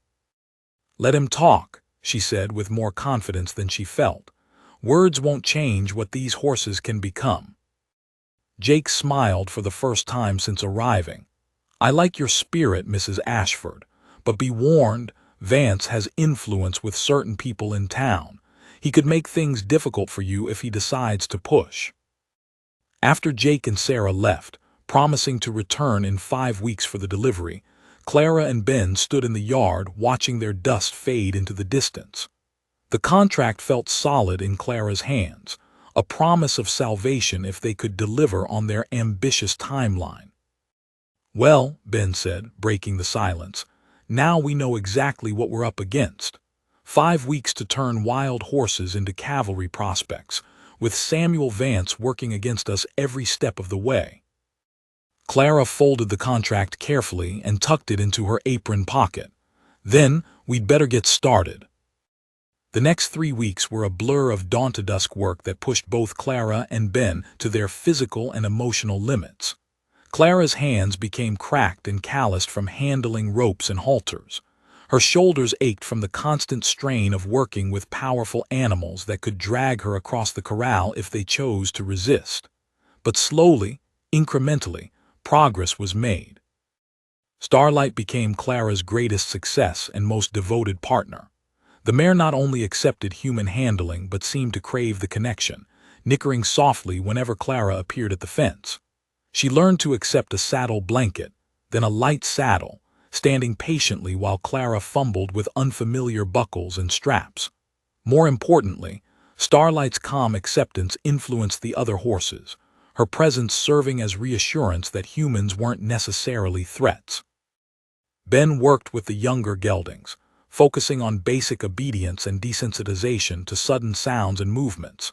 "Let him talk," she said with more confidence than she felt. "Words won't change what these horses can become." Jake smiled for the first time since arriving. "I like your spirit, Mrs. Ashford, but be warned, Vance has influence with certain people in town. He could make things difficult for you if he decides to push." After Jake and Sarah left, promising to return in 5 weeks for the delivery, Clara and Ben stood in the yard watching their dust fade into the distance. The contract felt solid in Clara's hands, a promise of salvation if they could deliver on their ambitious timeline. "Well," Ben said, breaking the silence, "now we know exactly what we're up against. 5 weeks to turn wild horses into cavalry prospects, with Samuel Vance working against us every step of the way." Clara folded the contract carefully and tucked it into her apron pocket. "Then we'd better get started." The next 3 weeks were a blur of dawn-to-dusk work that pushed both Clara and Ben to their physical and emotional limits. Clara's hands became cracked and calloused from handling ropes and halters. Her shoulders ached from the constant strain of working with powerful animals that could drag her across the corral if they chose to resist. But slowly, incrementally, progress was made. Starlight became Clara's greatest success and most devoted partner. The mare not only accepted human handling but seemed to crave the connection, nickering softly whenever Clara appeared at the fence. She learned to accept a saddle blanket, then a light saddle, standing patiently while Clara fumbled with unfamiliar buckles and straps. More importantly, Starlight's calm acceptance influenced the other horses, her presence serving as reassurance that humans weren't necessarily threats. Ben worked with the younger geldings, focusing on basic obedience and desensitization to sudden sounds and movements.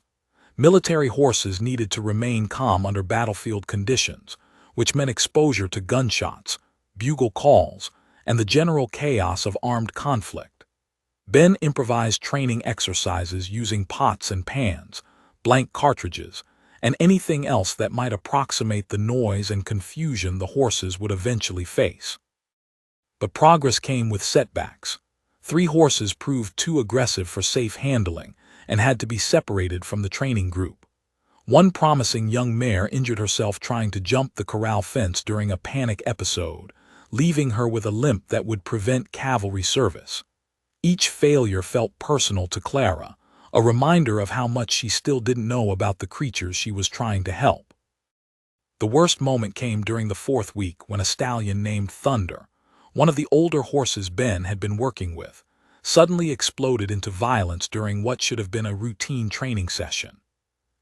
Military horses needed to remain calm under battlefield conditions, which meant exposure to gunshots, bugle calls, and the general chaos of armed conflict. Ben improvised training exercises using pots and pans, blank cartridges, and anything else that might approximate the noise and confusion the horses would eventually face. But progress came with setbacks. 3 horses proved too aggressive for safe handling and had to be separated from the training group. One promising young mare injured herself trying to jump the corral fence during a panic episode, leaving her with a limp that would prevent cavalry service. Each failure felt personal to Clara, a reminder of how much she still didn't know about the creatures she was trying to help. The worst moment came during the 4th week when a stallion named Thunder, one of the older horses Ben had been working with, suddenly exploded into violence during what should have been a routine training session.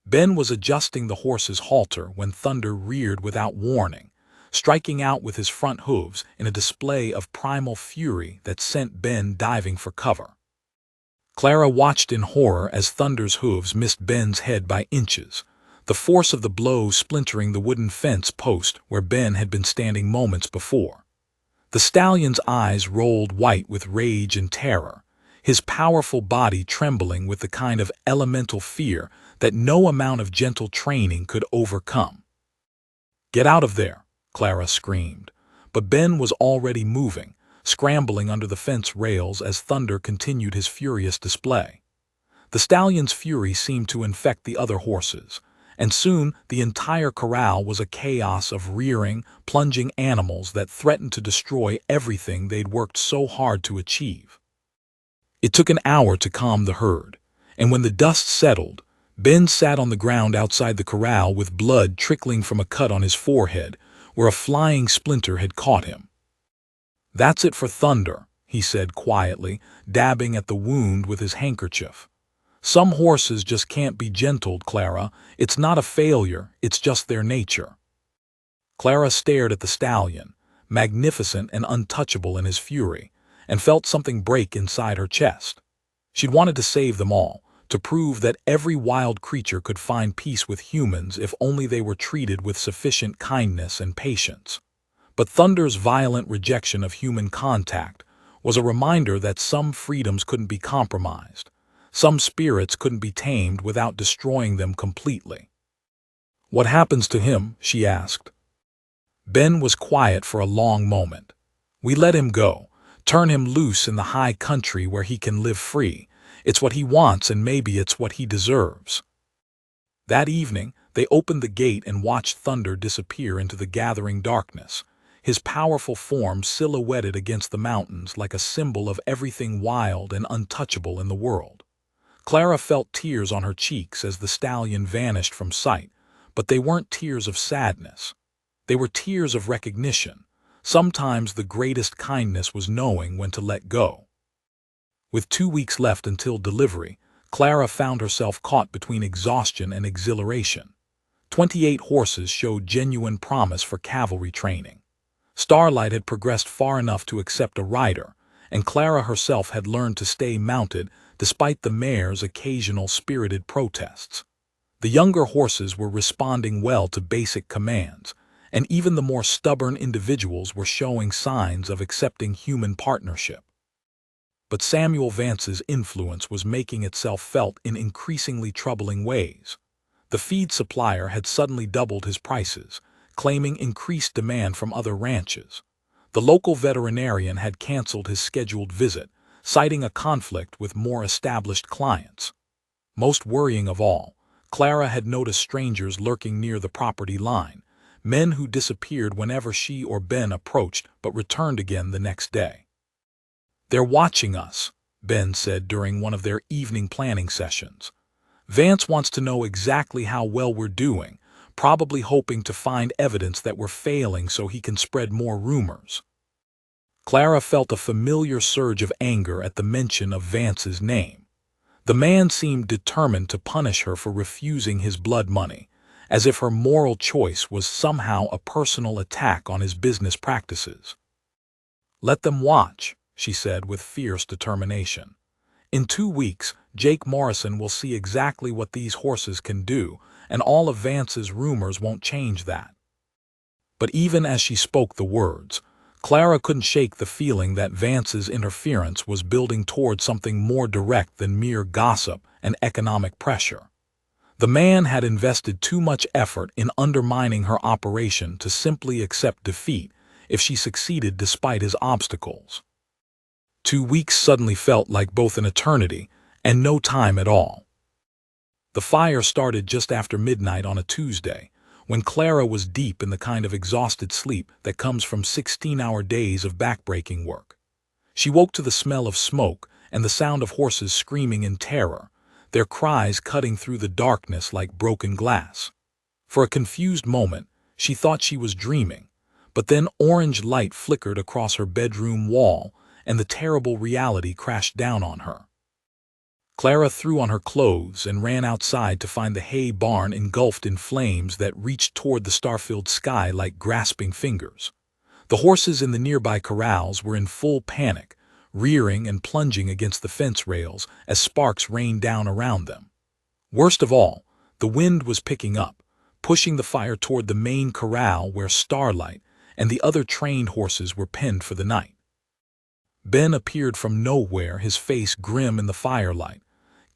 Ben was adjusting the horse's halter when Thunder reared without warning, striking out with his front hooves in a display of primal fury that sent Ben diving for cover. Clara watched in horror as Thunder's hooves missed Ben's head by inches, the force of the blow splintering the wooden fence post where Ben had been standing moments before. The stallion's eyes rolled white with rage and terror, his powerful body trembling with the kind of elemental fear that no amount of gentle training could overcome. "Get out of there," Clara screamed, but Ben was already moving, scrambling under the fence rails as Thunder continued his furious display. The stallion's fury seemed to infect the other horses, and soon the entire corral was a chaos of rearing, plunging animals that threatened to destroy everything they'd worked so hard to achieve. It took an hour to calm the herd, and when the dust settled, Ben sat on the ground outside the corral with blood trickling from a cut on his forehead where a flying splinter had caught him. "That's it for Thunder," he said quietly, dabbing at the wound with his handkerchief. "Some horses just can't be gentled, Clara. It's not a failure, it's just their nature." Clara stared at the stallion, magnificent and untouchable in his fury, and felt something break inside her chest. She'd wanted to save them all, to prove that every wild creature could find peace with humans if only they were treated with sufficient kindness and patience. But Thunder's violent rejection of human contact was a reminder that some freedoms couldn't be compromised. Some spirits couldn't be tamed without destroying them completely. "What happens to him?" she asked. Ben was quiet for a long moment. "We let him go, turn him loose in the high country where he can live free. It's what he wants, and maybe it's what he deserves." That evening, they opened the gate and watched Thunder disappear into the gathering darkness, his powerful form silhouetted against the mountains like a symbol of everything wild and untouchable in the world. Clara felt tears on her cheeks as the stallion vanished from sight, but they weren't tears of sadness. They were tears of recognition. Sometimes the greatest kindness was knowing when to let go. With 2 weeks left until delivery, Clara found herself caught between exhaustion and exhilaration. 28 horses showed genuine promise for cavalry training. Starlight had progressed far enough to accept a rider, and Clara herself had learned to stay mounted despite the mare's occasional spirited protests. The younger horses were responding well to basic commands, and even the more stubborn individuals were showing signs of accepting human partnership. But Samuel Vance's influence was making itself felt in increasingly troubling ways. The feed supplier had suddenly doubled his prices, claiming increased demand from other ranches. The local veterinarian had canceled his scheduled visit, citing a conflict with more established clients. Most worrying of all, Clara had noticed strangers lurking near the property line, men who disappeared whenever she or Ben approached but returned again the next day. "They're watching us," Ben said during one of their evening planning sessions. "Vance wants to know exactly how well we're doing, probably hoping to find evidence that we're failing so he can spread more rumors." Clara felt a familiar surge of anger at the mention of Vance's name. The man seemed determined to punish her for refusing his blood money, as if her moral choice was somehow a personal attack on his business practices. "Let them watch," she said with fierce determination. "In 2 weeks, Jake Morrison will see exactly what these horses can do, and all of Vance's rumors won't change that." But even as she spoke the words, Clara couldn't shake the feeling that Vance's interference was building toward something more direct than mere gossip and economic pressure. The man had invested too much effort in undermining her operation to simply accept defeat if she succeeded despite his obstacles. 2 weeks suddenly felt like both an eternity and no time at all. The fire started just after midnight on a Tuesday, when Clara was deep in the kind of exhausted sleep that comes from 16-hour days of backbreaking work. She woke to the smell of smoke and the sound of horses screaming in terror, their cries cutting through the darkness like broken glass. For a confused moment, she thought she was dreaming, but then orange light flickered across her bedroom wall and the terrible reality crashed down on her. Clara threw on her clothes and ran outside to find the hay barn engulfed in flames that reached toward the star-filled sky like grasping fingers. The horses in the nearby corrals were in full panic, rearing and plunging against the fence rails as sparks rained down around them. Worst of all, the wind was picking up, pushing the fire toward the main corral where Starlight and the other trained horses were penned for the night. Ben appeared from nowhere, his face grim in the firelight.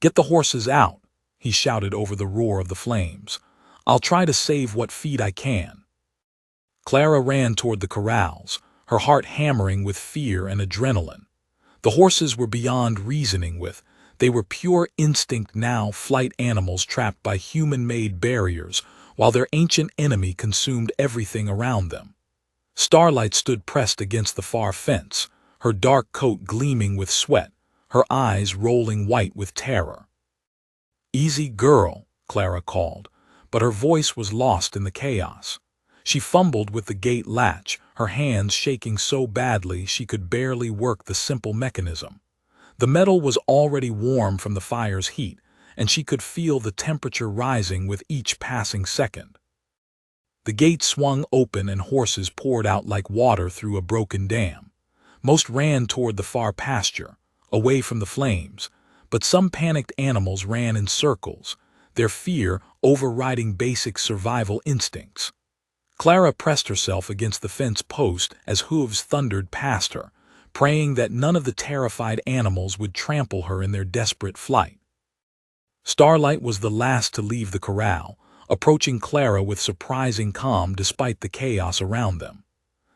"Get the horses out," he shouted over the roar of the flames. "I'll try to save what feed I can." Clara ran toward the corrals, her heart hammering with fear and adrenaline. The horses were beyond reasoning with. They were pure instinct now, flight animals trapped by human-made barriers, while their ancient enemy consumed everything around them. Starlight stood pressed against the far fence, her dark coat gleaming with sweat, her eyes rolling white with terror. "Easy, girl," Clara called, but her voice was lost in the chaos. She fumbled with the gate latch, her hands shaking so badly she could barely work the simple mechanism. The metal was already warm from the fire's heat, and she could feel the temperature rising with each passing second. The gate swung open and horses poured out like water through a broken dam. Most ran toward the far pasture, away from the flames, but some panicked animals ran in circles, their fear overriding basic survival instincts. Clara pressed herself against the fence post as hooves thundered past her, praying that none of the terrified animals would trample her in their desperate flight. Starlight was the last to leave the corral, approaching Clara with surprising calm despite the chaos around them.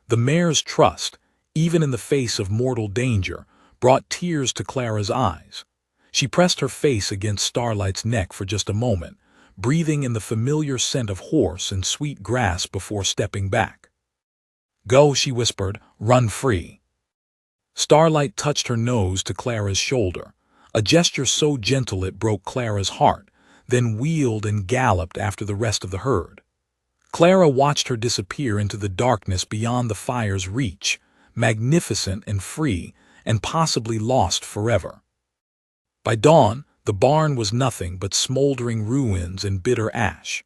The mare's trust, even in the face of mortal danger, brought tears to Clara's eyes. She pressed her face against Starlight's neck for just a moment, breathing in the familiar scent of horse and sweet grass before stepping back. "Go," she whispered, "run free." Starlight touched her nose to Clara's shoulder, a gesture so gentle it broke Clara's heart, then wheeled and galloped after the rest of the herd. Clara watched her disappear into the darkness beyond the fire's reach, magnificent and free, and possibly lost forever. By dawn, the barn was nothing but smoldering ruins and bitter ash.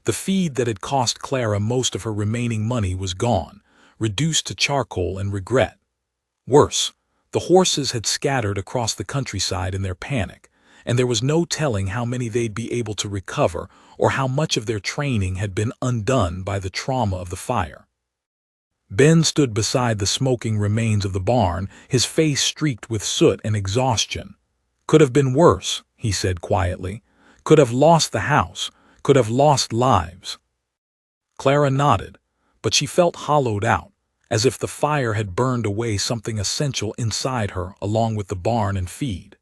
The feed that had cost Clara most of her remaining money was gone, reduced to charcoal and regret. Worse, the horses had scattered across the countryside in their panic, and there was no telling how many they'd be able to recover or how much of their training had been undone by the trauma of the fire. Ben stood beside the smoking remains of the barn, his face streaked with soot and exhaustion. "Could have been worse," he said quietly. "Could have lost the house, could have lost lives." Clara nodded, but she felt hollowed out, as if the fire had burned away something essential inside her along with the barn and feed.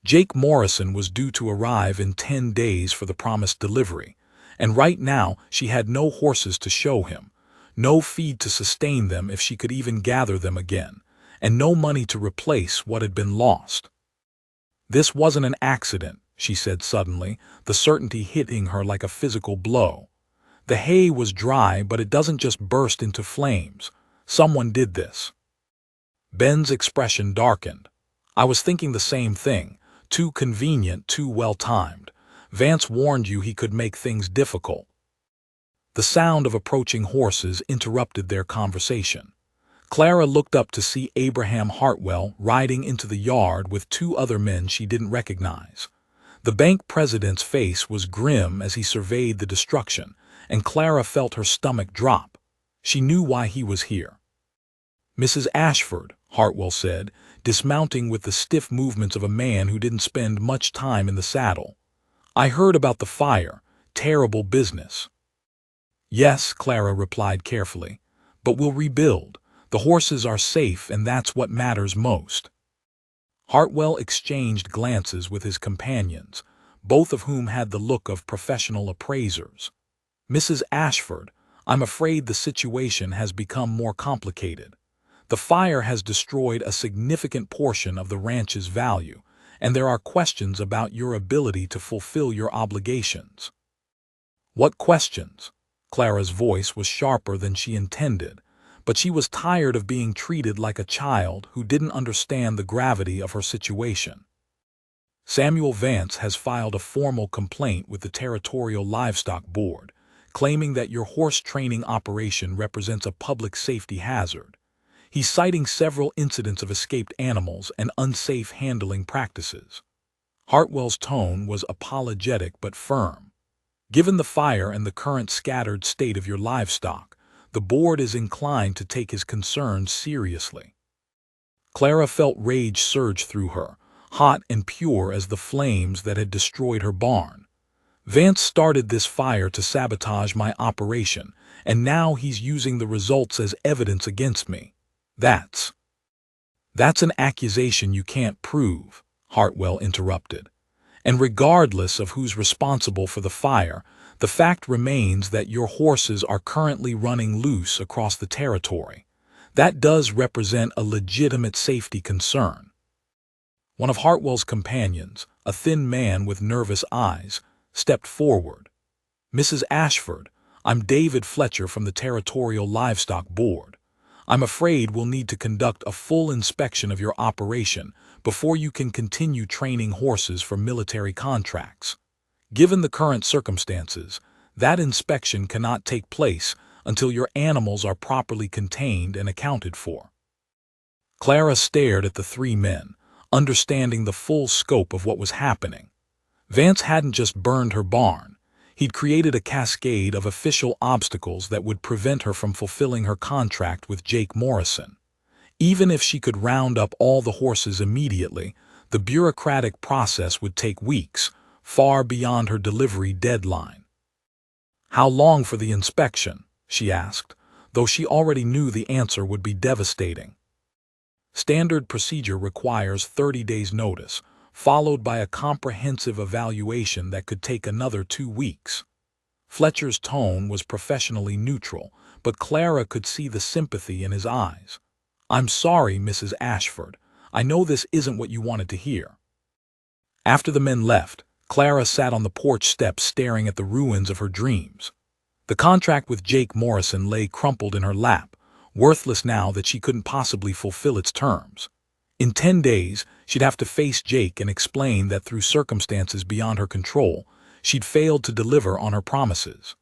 Jake Morrison was due to arrive in 10 days for the promised delivery, and right now she had no horses to show him, no feed to sustain them if she could even gather them again, and no money to replace what had been lost. "This wasn't an accident," she said suddenly, the certainty hitting her like a physical blow. "The hay was dry, but it doesn't just burst into flames. Someone did this." Ben's expression darkened. "I was thinking the same thing. Too convenient, too well-timed. Vance warned you he could make things difficult." The sound of approaching horses interrupted their conversation. Clara looked up to see Abraham Hartwell riding into the yard with 2 other men she didn't recognize. The bank president's face was grim as he surveyed the destruction, and Clara felt her stomach drop. She knew why he was here. "Mrs. Ashford," Hartwell said, dismounting with the stiff movements of a man who didn't spend much time in the saddle. "I heard about the fire. Terrible business." "Yes," Clara replied carefully, "but we'll rebuild. The horses are safe, and that's what matters most." Hartwell exchanged glances with his companions, both of whom had the look of professional appraisers. "Mrs. Ashford, I'm afraid the situation has become more complicated. The fire has destroyed a significant portion of the ranch's value, and there are questions about your ability to fulfill your obligations." "What questions?" Clara's voice was sharper than she intended, but she was tired of being treated like a child who didn't understand the gravity of her situation. "Samuel Vance has filed a formal complaint with the Territorial Livestock Board, claiming that your horse training operation represents a public safety hazard. He's citing several incidents of escaped animals and unsafe handling practices." Hartwell's tone was apologetic but firm. "Given the fire and the current scattered state of your livestock, the board is inclined to take his concerns seriously." Clara felt rage surge through her, hot and pure as the flames that had destroyed her barn. "Vance started this fire to sabotage my operation, and now he's using the results as evidence against me. That's an accusation you can't prove," Hartwell interrupted. "And regardless of who's responsible for the fire, the fact remains that your horses are currently running loose across the territory. That does represent a legitimate safety concern." One of Hartwell's companions, a thin man with nervous eyes, stepped forward. "Mrs. Ashford, I'm David Fletcher from the Territorial Livestock Board. I'm afraid we'll need to conduct a full inspection of your operation before you can continue training horses for military contracts. Given the current circumstances, that inspection cannot take place until your animals are properly contained and accounted for." Clara stared at the three men, understanding the full scope of what was happening. Vance hadn't just burned her barn. He'd created a cascade of official obstacles that would prevent her from fulfilling her contract with Jake Morrison. Even if she could round up all the horses immediately, the bureaucratic process would take weeks, far beyond her delivery deadline. "How long for the inspection?" she asked, though she already knew the answer would be devastating. "Standard procedure requires 30 days' notice, followed by a comprehensive evaluation that could take another 2 weeks. Fletcher's tone was professionally neutral, but Clara could see the sympathy in his eyes. "I'm sorry, Mrs. Ashford. I know this isn't what you wanted to hear." After the men left, Clara sat on the porch steps staring at the ruins of her dreams. The contract with Jake Morrison lay crumpled in her lap, worthless now that she couldn't possibly fulfill its terms. In 10 days, she'd have to face Jake and explain that through circumstances beyond her control, she'd failed to deliver on her promises.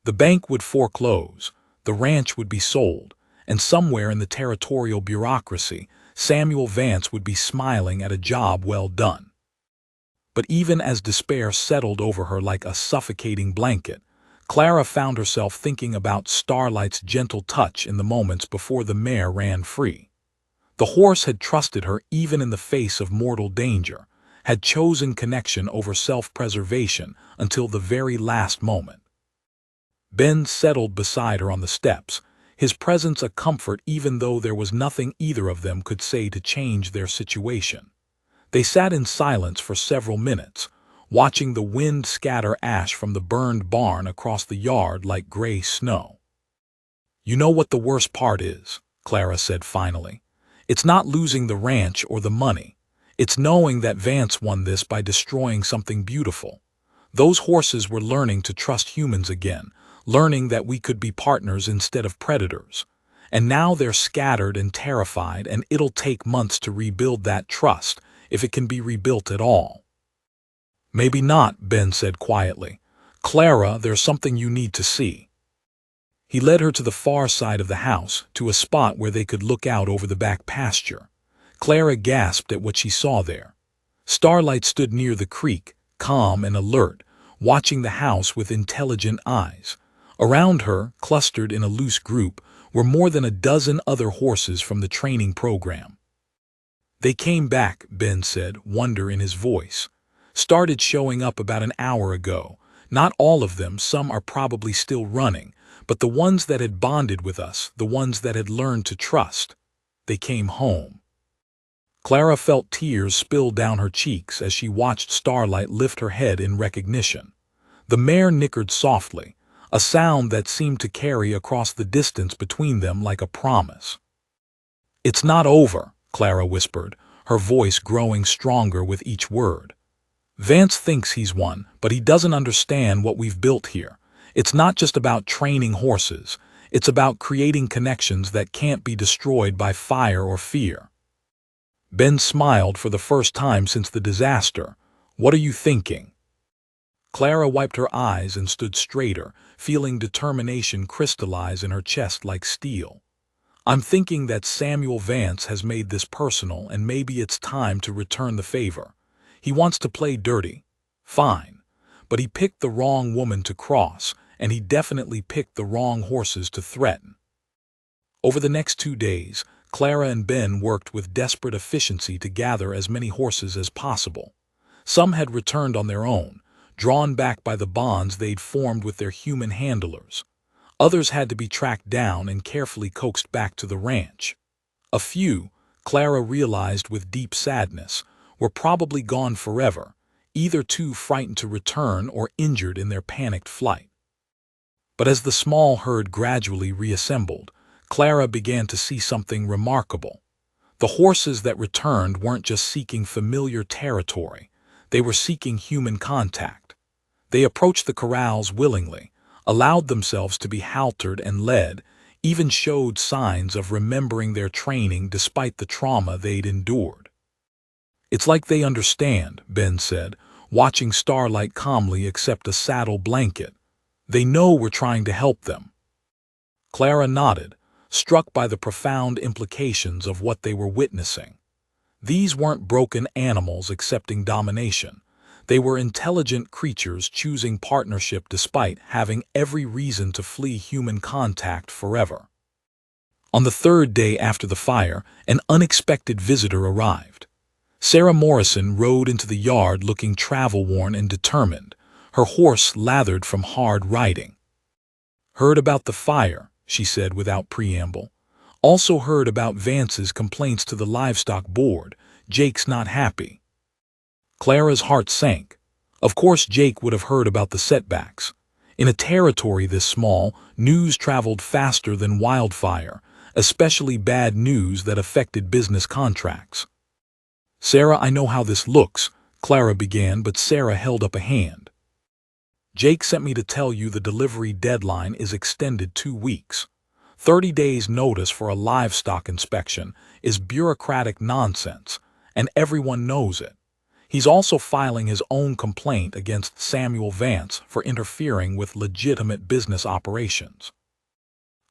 The bank would foreclose, the ranch would be sold, and somewhere in the territorial bureaucracy, Samuel Vance would be smiling at a job well done. But even as despair settled over her like a suffocating blanket, Clara found herself thinking about Starlight's gentle touch in the moments before the mare ran free. The horse had trusted her even in the face of mortal danger, had chosen connection over self-preservation until the very last moment. Ben settled beside her on the steps, his presence a comfort even though there was nothing either of them could say to change their situation. They sat in silence for several minutes, watching the wind scatter ash from the burned barn across the yard like gray snow. "You know what the worst part is," Clara said finally. "It's not losing the ranch or the money. It's knowing that Vance won this by destroying something beautiful. Those horses were learning to trust humans again, learning that we could be partners instead of predators. And now they're scattered and terrified, and it'll take months to rebuild that trust, if it can be rebuilt at all." "Maybe not," Ben said quietly. "Clara, there's something you need to see." He led her to the far side of the house, to a spot where they could look out over the back pasture. Clara gasped at what she saw there. Starlight stood near the creek, calm and alert, watching the house with intelligent eyes. Around her, clustered in a loose group, were more than a dozen other horses from the training program. "They came back," Ben said, wonder in his voice. "Started showing up about an hour ago. Not all of them, some are probably still running, but the ones that had bonded with us, the ones that had learned to trust, they came home." Clara felt tears spill down her cheeks as she watched Starlight lift her head in recognition. The mare nickered softly, a sound that seemed to carry across the distance between them like a promise. "It's not over," Clara whispered, her voice growing stronger with each word. "Vance thinks he's won, but he doesn't understand what we've built here. It's not just about training horses. It's about creating connections that can't be destroyed by fire or fear." Ben smiled for the first time since the disaster. "What are you thinking?" Clara wiped her eyes and stood straighter, feeling determination crystallize in her chest like steel. "I'm thinking that Samuel Vance has made this personal, and maybe it's time to return the favor. He wants to play dirty. Fine. But he picked the wrong woman to cross, and he definitely picked the wrong horses to threaten." Over the next 2 days, Clara and Ben worked with desperate efficiency to gather as many horses as possible. Some had returned on their own, drawn back by the bonds they'd formed with their human handlers. Others had to be tracked down and carefully coaxed back to the ranch. A few, Clara realized with deep sadness, were probably gone forever, either too frightened to return or injured in their panicked flight. But as the small herd gradually reassembled, Clara began to see something remarkable. The horses that returned weren't just seeking familiar territory, they were seeking human contact. They approached the corrals willingly, allowed themselves to be haltered and led, even showed signs of remembering their training despite the trauma they'd endured. "It's like they understand," Ben said, watching Starlight calmly accept a saddle blanket. "They know we're trying to help them." Clara nodded, struck by the profound implications of what they were witnessing. These weren't broken animals accepting domination. They were intelligent creatures choosing partnership despite having every reason to flee human contact forever. On the third day after the fire, an unexpected visitor arrived. Sarah Morrison rode into the yard looking travel-worn and determined, her horse lathered from hard riding. "Heard about the fire," she said without preamble. "Also heard about Vance's complaints to the livestock board. Jake's not happy." Clara's heart sank. Of course Jake would have heard about the setbacks. In a territory this small, news traveled faster than wildfire, especially bad news that affected business contracts. "Sarah, I know how this looks," Clara began, but Sarah held up a hand. "Jake sent me to tell you the delivery deadline is extended 2 weeks. 30 days notice for a livestock inspection is bureaucratic nonsense, and everyone knows it. He's also filing his own complaint against Samuel Vance for interfering with legitimate business operations."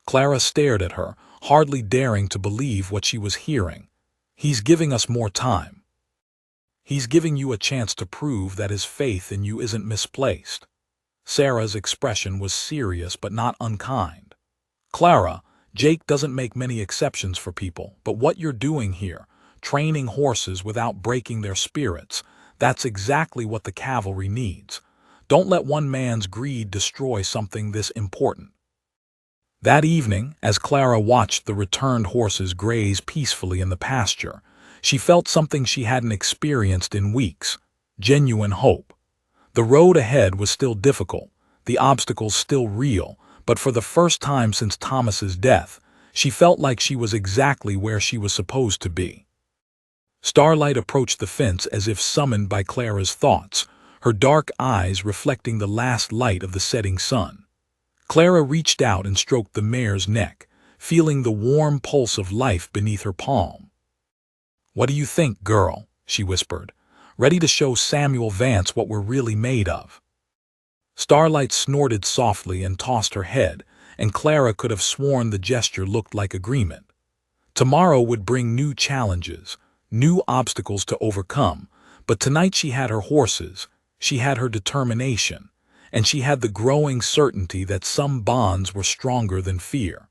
Clara stared at her, hardly daring to believe what she was hearing. "He's giving us more time. He's giving you a chance to prove that his faith in you isn't misplaced." Sarah's expression was serious but not unkind. "Clara, Jake doesn't make many exceptions for people, but what you're doing here, training horses without breaking their spirits, that's exactly what the cavalry needs. Don't let one man's greed destroy something this important." That evening, as Clara watched the returned horses graze peacefully in the pasture, she felt something she hadn't experienced in weeks: genuine hope. The road ahead was still difficult, the obstacles still real, but for the first time since Thomas's death, she felt like she was exactly where she was supposed to be. Starlight approached the fence as if summoned by Clara's thoughts, her dark eyes reflecting the last light of the setting sun. Clara reached out and stroked the mare's neck, feeling the warm pulse of life beneath her palm. "What do you think, girl?" she whispered. "Ready to show Samuel Vance what we're really made of?" Starlight snorted softly and tossed her head, and Clara could have sworn the gesture looked like agreement. Tomorrow would bring new challenges, new obstacles to overcome, but tonight she had her horses, she had her determination, and she had the growing certainty that some bonds were stronger than fear.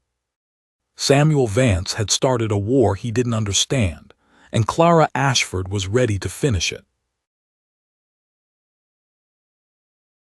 Samuel Vance had started a war he didn't understand, and Clara Ashford was ready to finish it.